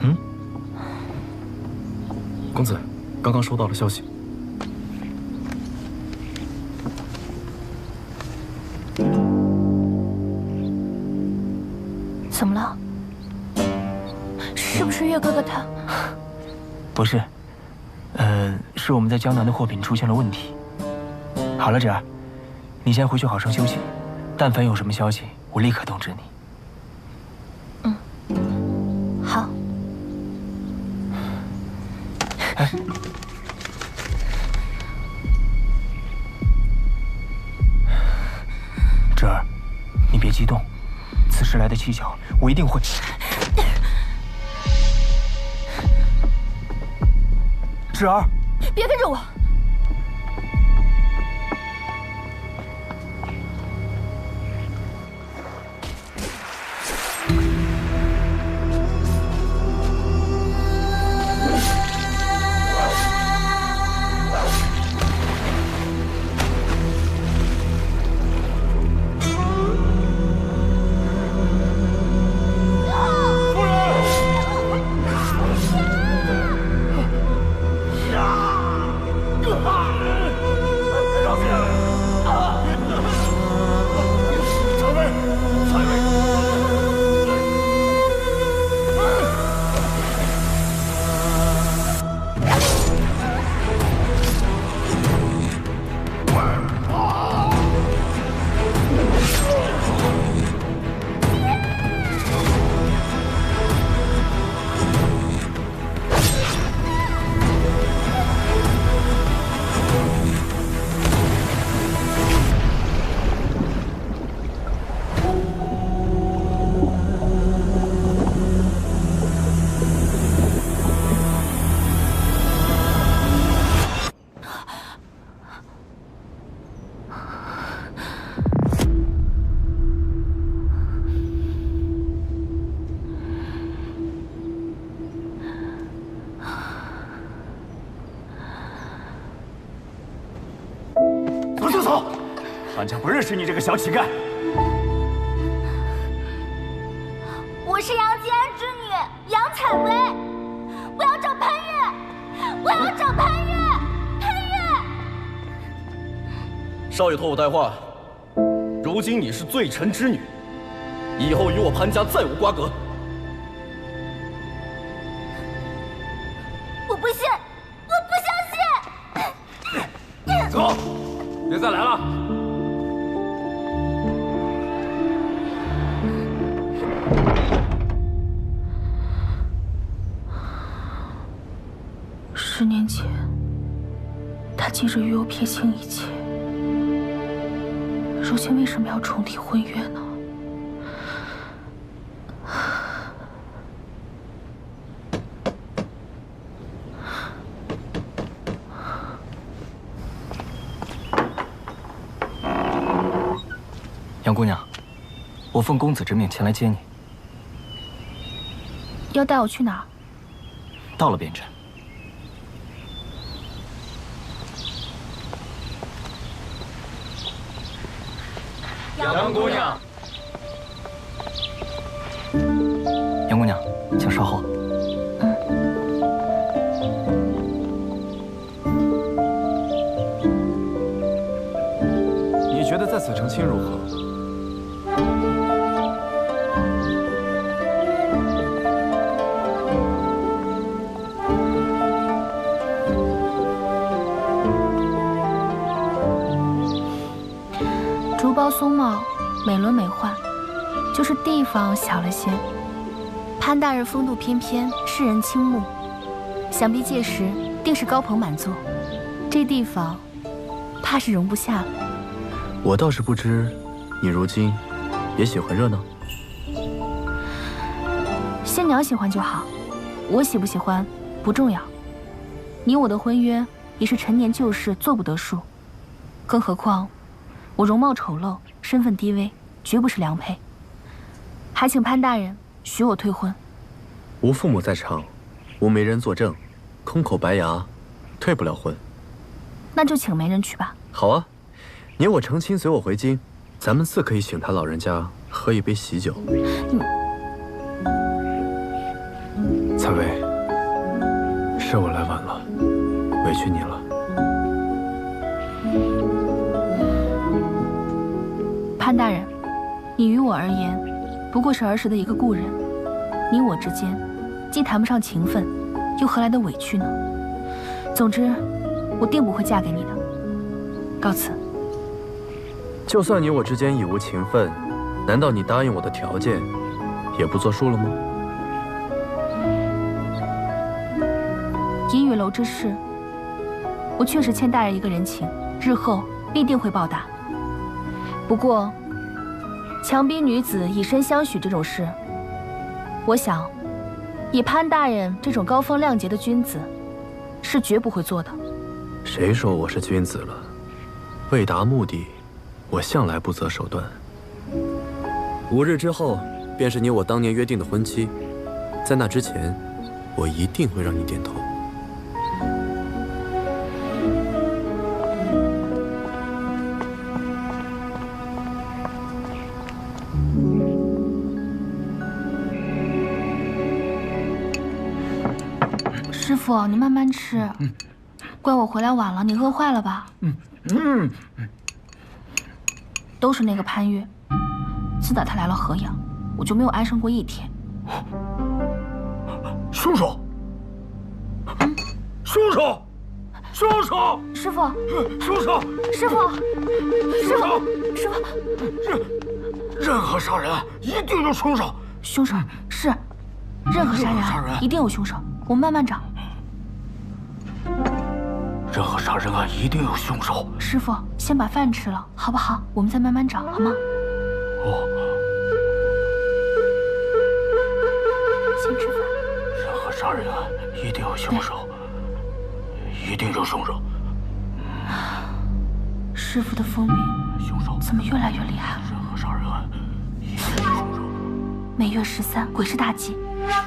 嗯。公子，刚刚收到了消息。怎么了？是不是月哥哥他？不是，是我们在江南的货品出现了问题。好了，芷儿，你先回去好生休息，但凡有什么消息，我立刻通知你。好。哎，芷儿，你别激动，此时来的蹊跷，我一定会。芷儿，别跟着我！韩家不认识你这个小乞丐。我是杨继安之女杨采薇，我要找潘越，我要找潘越，潘越。少爷托我带话，如今你是罪臣之女，以后与我潘家再无瓜葛。我不信，我不相信。走，别再来了。10年前，他急着与我撇清一切，如今为什么要重提婚约呢？杨姑娘，我奉公子之命前来接你。要带我去哪儿？到了便知。杨姑娘，杨姑娘，请稍后。你觉得在此成亲如何？竹包松茂，美轮美奂，就是地方小了些。潘大人风度翩翩，世人倾慕，想必届时定是高朋满座，这地方怕是容不下了。我倒是不知，你如今也喜欢热闹？仙娘喜欢就好，我喜不喜欢不重要。你我的婚约也是陈年旧事，做不得数。更何况，我容貌丑陋，身份低微，绝不是良配。还请潘大人许我退婚。无父母在场，无媒人作证，空口白牙，退不了婚。那就请媒人去吧。好啊，你我成亲，随我回京，咱们自可以请他老人家喝一杯喜酒。采薇，是我来晚了，委屈你了。潘大人，你于我而言，不过是儿时的一个故人，你我之间，既谈不上情分，又何来的委屈呢？总之，我定不会嫁给你的。告辞。就算你我之间已无情分，难道你答应我的条件，也不作数了吗？银雨楼之事，我确实欠大人一个人情，日后必定会报答。不过，强逼女子以身相许这种事，我想，以潘大人这种高风亮节的君子，是绝不会做的。谁说我是君子了？为达目的，我向来不择手段。5日之后，便是你我当年约定的婚期，在那之前，我一定会让你点头。师傅，你慢慢吃。怪我回来晚了，你饿坏了吧？都是那个潘越，自打他来了河阳，我就没有安生过一天。凶手！凶手！凶手！师傅！凶手！师傅！师傅！师傅！任何杀人一定有凶手。凶手是，任何杀人案一定有凶手。我们慢慢找。任何杀人案一定有凶手。师傅，先把饭吃了，好不好？我们再慢慢找，好吗？先吃饭。任何杀人案一定有凶手，一定有凶手。师傅的风名怎么越来越厉害了？任何杀人案一定有凶手。每月13，鬼市大忌，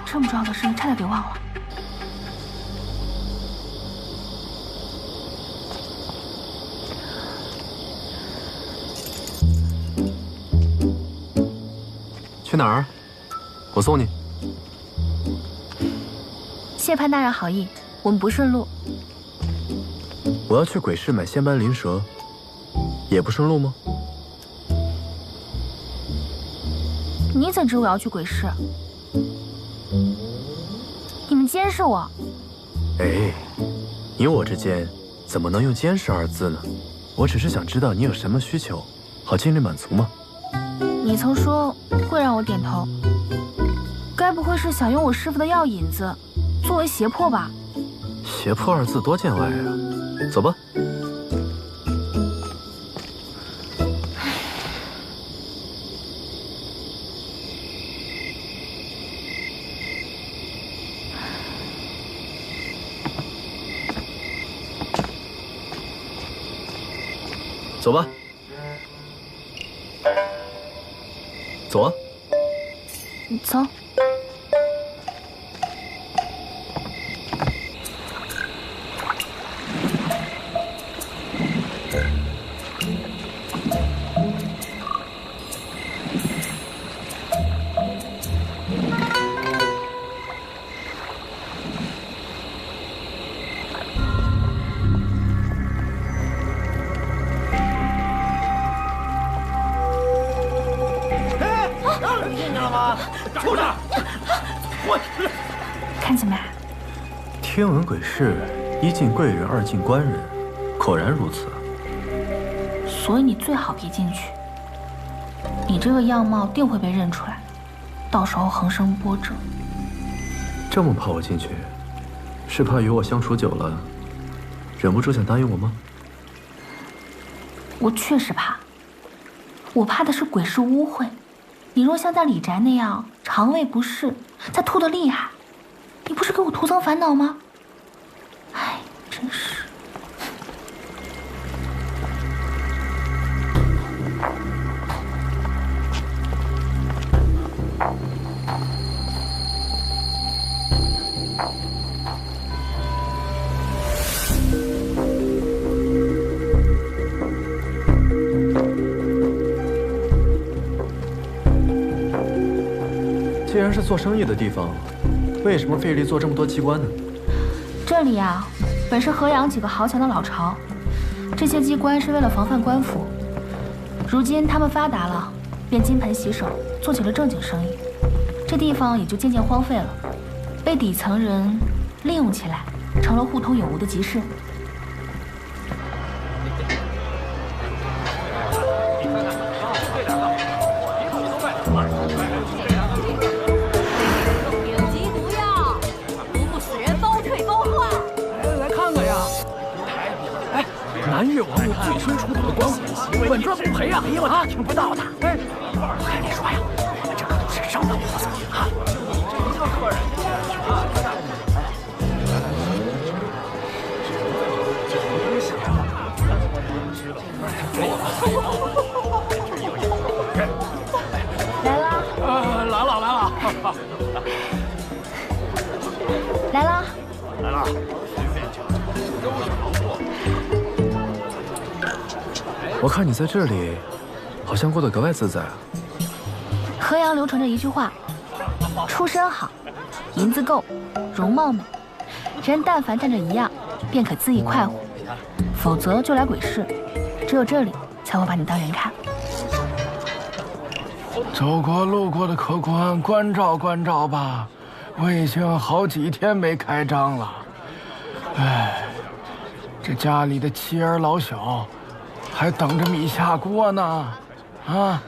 这么重要的事情差点给忘了。去哪儿？我送你。谢潘大人好意，我们不顺路。我要去鬼市买仙斑灵蛇，也不顺路吗？你怎知我要去鬼市？你们监视我？哎，你我之间怎么能用监视2字呢？我只是想知道你有什么需求，好尽力满足吗？你曾说会让我点头，该不会是想用我师傅的药引子作为胁迫吧？胁迫2字多见外啊！走吧。走吧。走啊！走。出去！我看见没？听闻鬼市1进贵人，2进官人，果然如此。所以你最好别进去，你这个样貌定会被认出来，到时候横生波折。这么怕我进去，是怕与我相处久了，忍不住想答应我吗？我确实怕，我怕的是鬼市污秽。你若像在李宅那样肠胃不适，再吐得厉害，你不是给我徒增烦恼吗？哎，真是。然是做生意的地方，为什么费力做这么多机关呢？这里呀，本是河阳几个豪强的老巢，这些机关是为了防范官府。如今他们发达了，便金盆洗手，做起了正经生意，这地方也就渐渐荒废了，被底层人利用起来，成了互通有无的集市。南越王墓最新出土的棺椁，本尊不赔啊！哎呦，我听不到的。哎，我跟你说呀，我们这可都是上等货色啊！一个客人。来了。来了。来了。来了。我看你在这里，好像过得格外自在啊。河阳流传着一句话：出身好，银子够，容貌美，人但凡站着一样，便可恣意快活，否则就来鬼市。只有这里才会把你当人看。走过路过的客官，关照关照吧，我已经好几天没开张了。哎，这家里的妻儿老小。还等着米下锅呢，啊！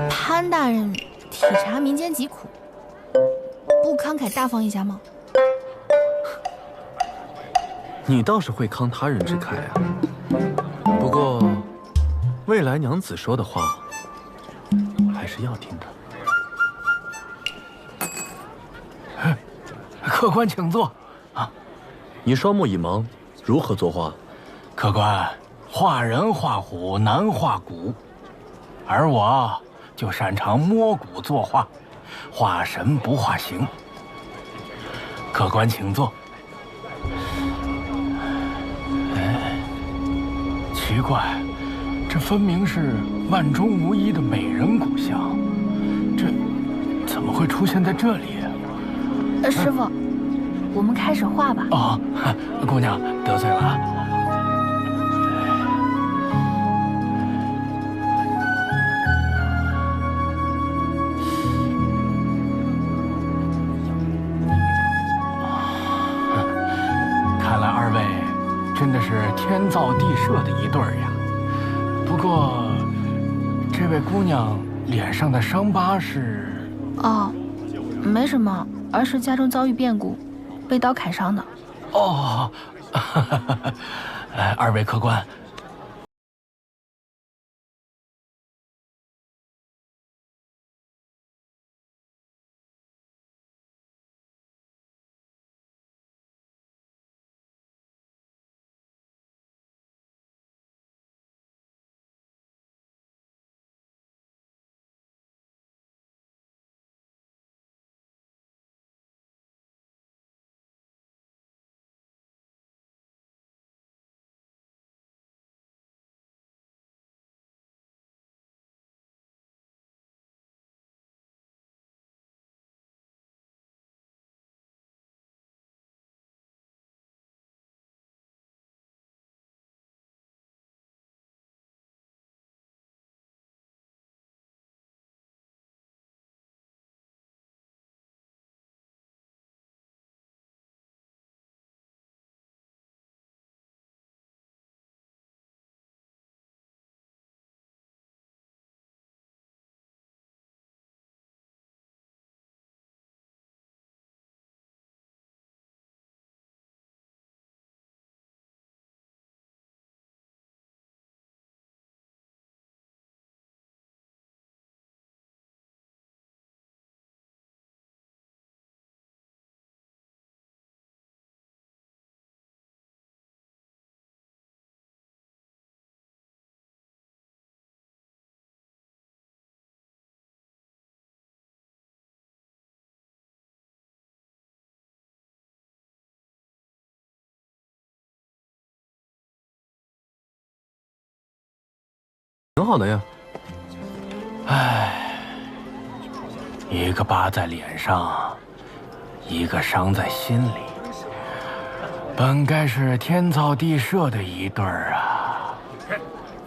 潘大人体察民间疾苦，不慷慨大方一下吗？你倒是会慷他人之慨啊。不过，未来娘子说的话，还是要听的。客官请坐。啊，你双目一盲，如何作画？客官。画人画虎难画骨，而我就擅长摸骨作画，画神不画形。客官请坐。哎，奇怪，这分明是万中无一的美人骨像，这怎么会出现在这里？师傅，我们开始画吧。哦，姑娘得罪了。真的是天造地设的一对儿呀。不过，这位姑娘脸上的伤疤是……哦，没什么，而是家中遭遇变故，被刀砍伤的。哦，二位客官。挺好的呀。唉，一个疤在脸上，一个伤在心里。本该是天造地设的一对儿啊，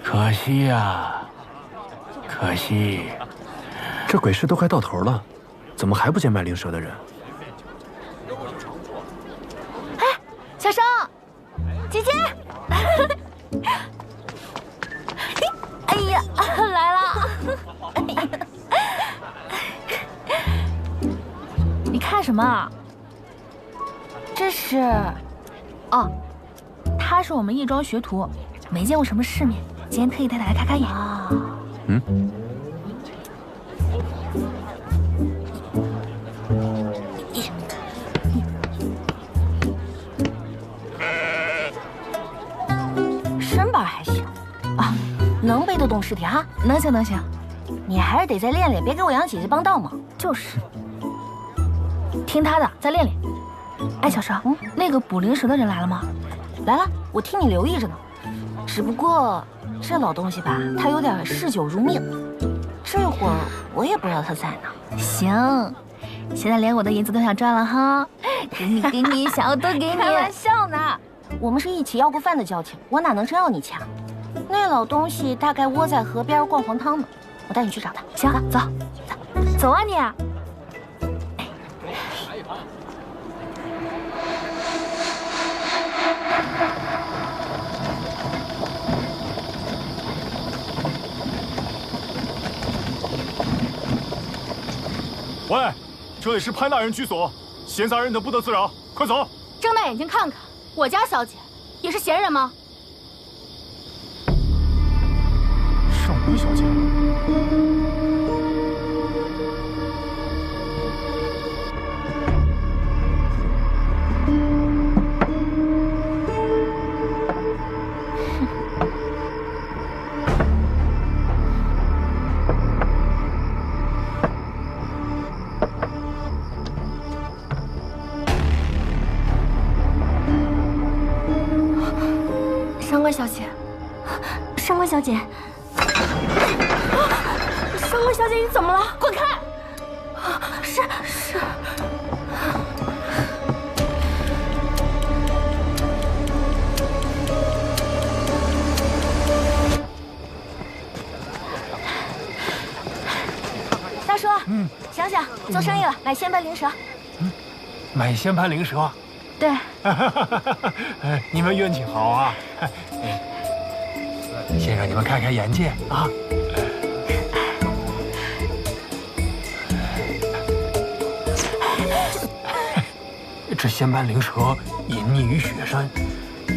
可惜呀，可惜。这鬼市都快到头了，怎么还不见卖灵蛇的人？哎，小生，姐姐，哎呀，来了！你看什么？这是，哦，他是我们义庄学徒，没见过什么世面，今天特意带他来开开眼。嗯。身板还行啊，能背得动尸体哈？能行能行，你还是得再练练，别给我杨姐姐帮倒忙。就是，听他的，再练练。哎，小生，那个捕灵蛇的人来了吗？来了，我替你留意着呢。只不过这老东西吧，他有点嗜酒如命，这会儿我也不知道他在哪。行，现在连我的银子都想赚了哈，给你，想要多给你。开玩笑呢，我们是一起要过饭的交情，我哪能真要你钱？那老东西大概窝在河边灌黄汤呢，我带你去找他。行，走，走啊你！喂，这里是潘大人居所，闲杂人等不得自扰，快走！睁大眼睛看看，我家小姐也是闲人吗？上官小姐，上官小姐，上官小姐，上官小姐，你怎么了？滚开！是。大叔，想想做生意了，买仙盘灵蛇。买仙盘灵蛇。对，你们运气好啊！先让你们开开眼界啊！这仙盘灵蛇隐匿于雪山，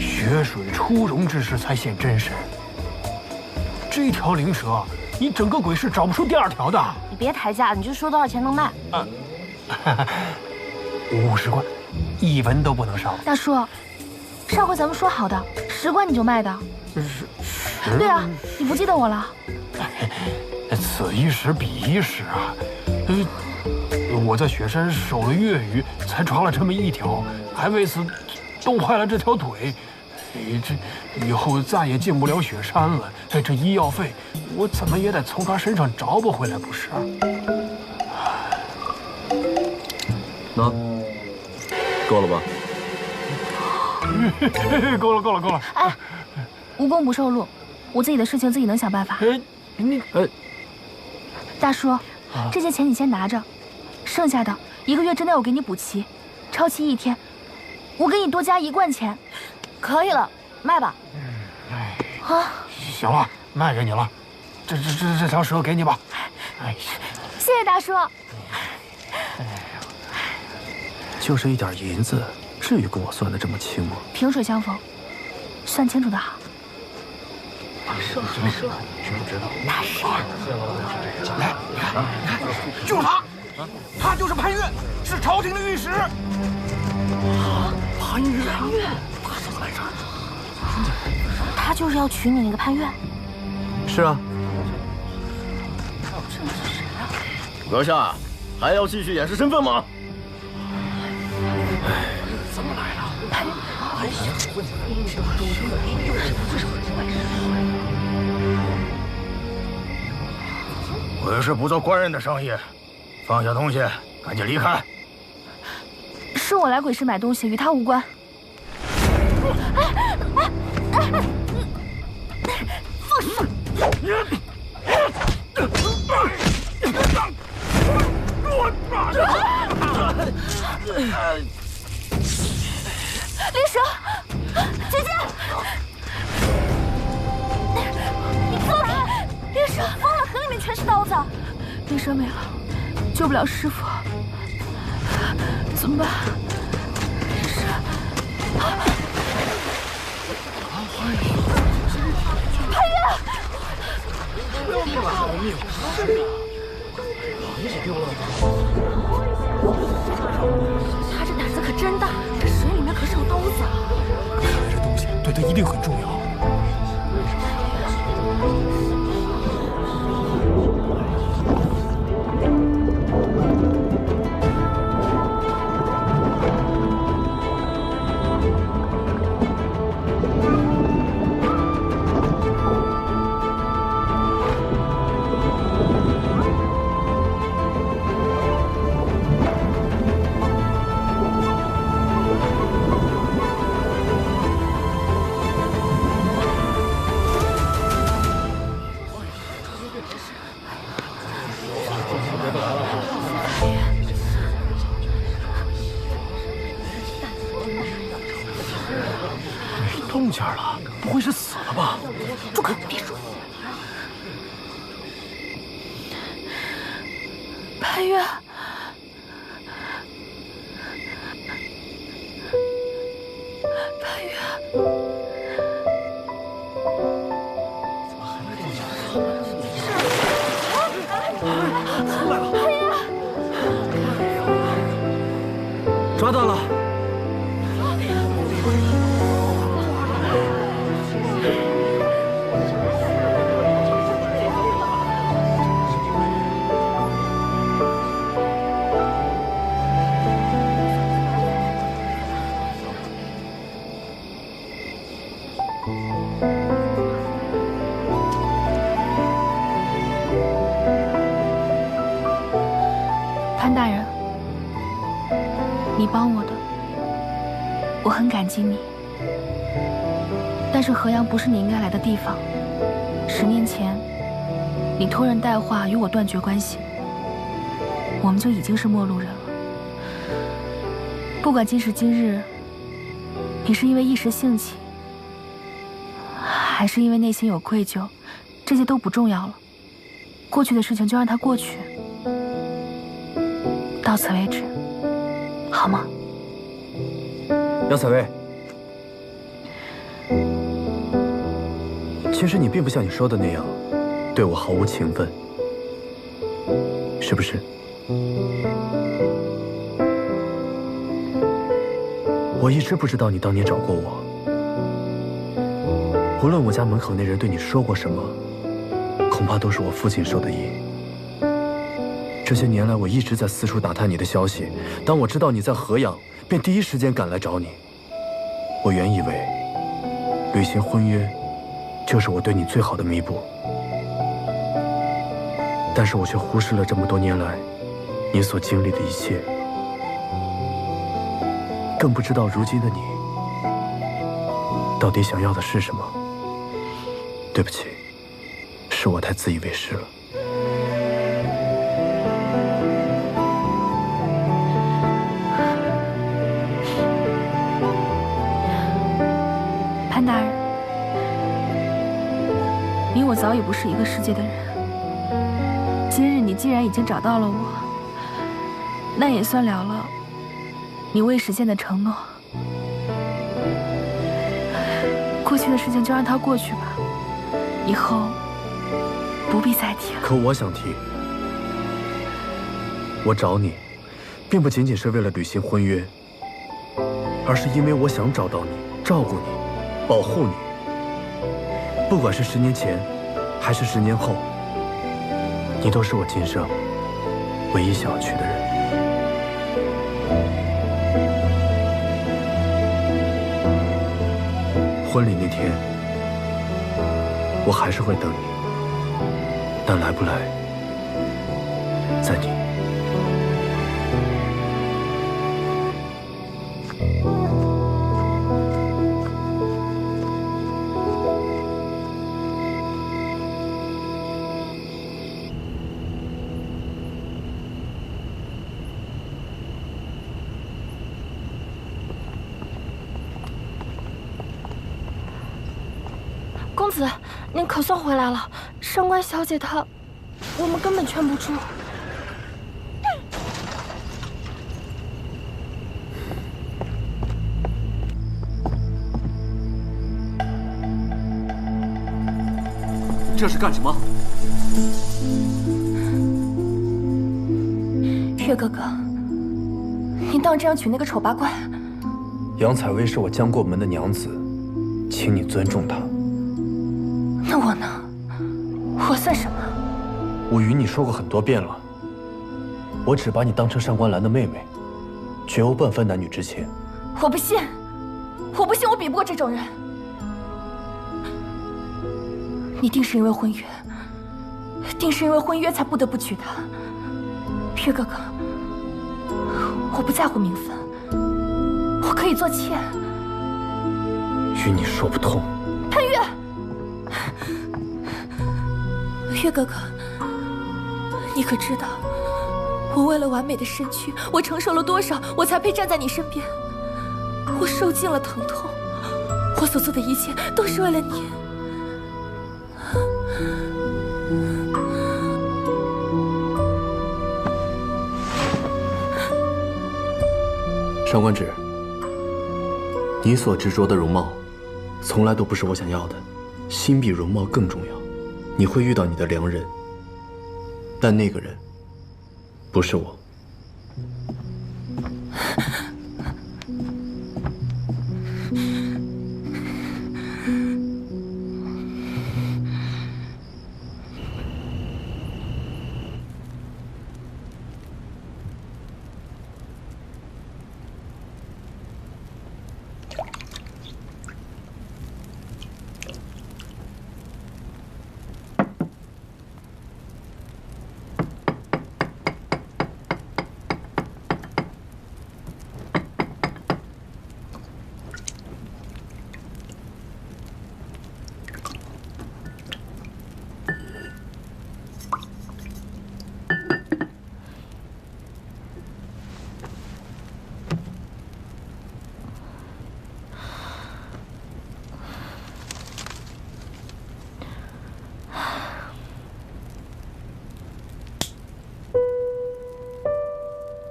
雪水初融之时才现真身。这条灵蛇，你整个鬼市找不出第二条的。你别抬价，你就说多少钱能卖。50贯。1文都不能少。大叔，上回咱们说好的10贯你就卖的。10？对啊，你不记得我了？此一时彼一时啊！我在雪山守了月余，才抓了这么一条，还为此冻坏了这条腿。这以后再也进不了雪山了。这医药费，我怎么也得从他身上找补回来，不是？那。够了吧？够了。哎，无功不受禄，我自己的事情自己能想办法。大叔，这些钱你先拿着，剩下的1个月之内我给你补齐，超期1天，我给你多加1贯钱。可以了，卖吧。啊，行了，卖给你了，这条蛇给你吧。谢谢大叔。就是一点银子，至于跟我算的这么清吗？萍水相逢，算清楚的好。是那谁呀？来，你看，就是他，他就是潘越，是朝廷的御史。潘越，他怎么来这儿？他就是要娶你那个潘越。是啊。阁下还要继续掩饰身份吗？怎么来了？鬼市不做官人的生意，放下东西，赶紧离开。是我来鬼市买东西，与他无关。放手！灵蛇，姐姐，你走开！灵蛇疯了，河里面全是刀子。灵蛇没了，救不了师傅，怎么办？灵蛇，潘越，救命啊！救命！他这胆子可真大，这水里面可是有刀子啊！看来这东西对他一定很重要。动静了，不会是死了吧？住口！别说。潘越，潘越，潘越，抓到了！潘大人，你帮我的，我很感激你。但是河阳不是你应该来的地方。10年前，你托人带话与我断绝关系，我们就已经是陌路人了。不管今时今日，你是因为一时兴起，还是因为内心有愧疚，这些都不重要了。过去的事情就让它过去，到此为止，好吗？杨采薇，其实你并不像你说的那样，对我毫无情分，是不是？我一直不知道你当年找过我。无论我家门口那人对你说过什么，恐怕都是我父亲授的意。这些年来，我一直在四处打探你的消息。当我知道你在河阳，便第一时间赶来找你。我原以为履行婚约就是我对你最好的弥补，但是我却忽视了这么多年来你所经历的一切，更不知道如今的你到底想要的是什么。对不起，是我太自以为是了。潘大人，你我早已不是一个世界的人。今日你既然已经找到了我，那也算了了你未实现的承诺。过去的事情就让它过去吧，以后不必再提了。可我想提，我找你，并不仅仅是为了履行婚约，而是因为我想找到你，照顾你，保护你。不管是10年前，还是10年后，你都是我今生唯一想要娶的人。婚礼那天，我还是会等你，但来不来，在你。公子，您可算回来了。上官小姐她，我们根本劝不住。这是干什么？月哥哥，你当真要娶那个丑八怪？杨采薇是我将过门的娘子，请你尊重她。那我呢？我算什么？我与你说过很多遍了，我只把你当成上官兰的妹妹，绝无半分男女之情。我不信，我不信我比不过这种人。你定是因为婚约，定是因为婚约才不得不娶她。月哥哥，我不在乎名分，我可以做妾。与你说不通。潘越，月哥哥，你可知道，我为了完美的身躯，我承受了多少，我才配站在你身边？我受尽了疼痛，我所做的一切都是为了你。上官芷，你所执着的容貌，从来都不是我想要的。心比容貌更重要。你会遇到你的良人，但那个人不是我。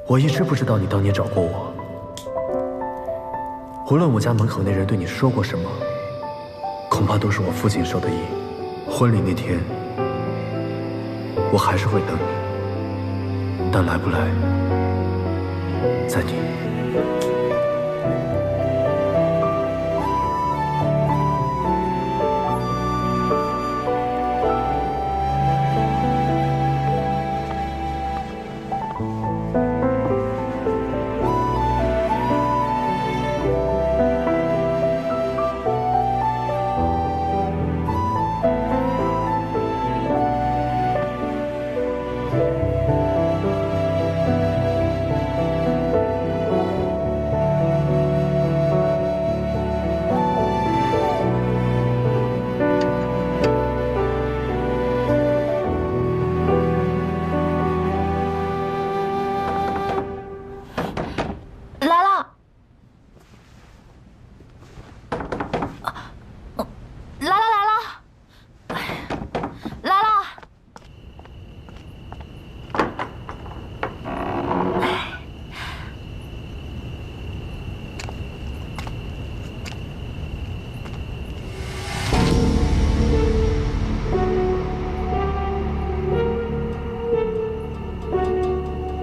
我一直不知道你当年找过我。无论我家门口那人对你说过什么，恐怕都是我父亲授的意。婚礼那天，我还是会等你，但来不来，在你。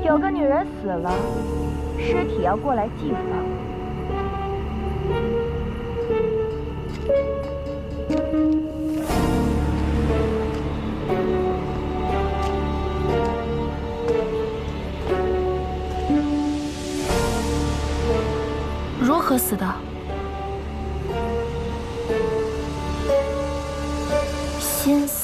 有个女人死了，尸体要过来祭访。如何死的？鲜死。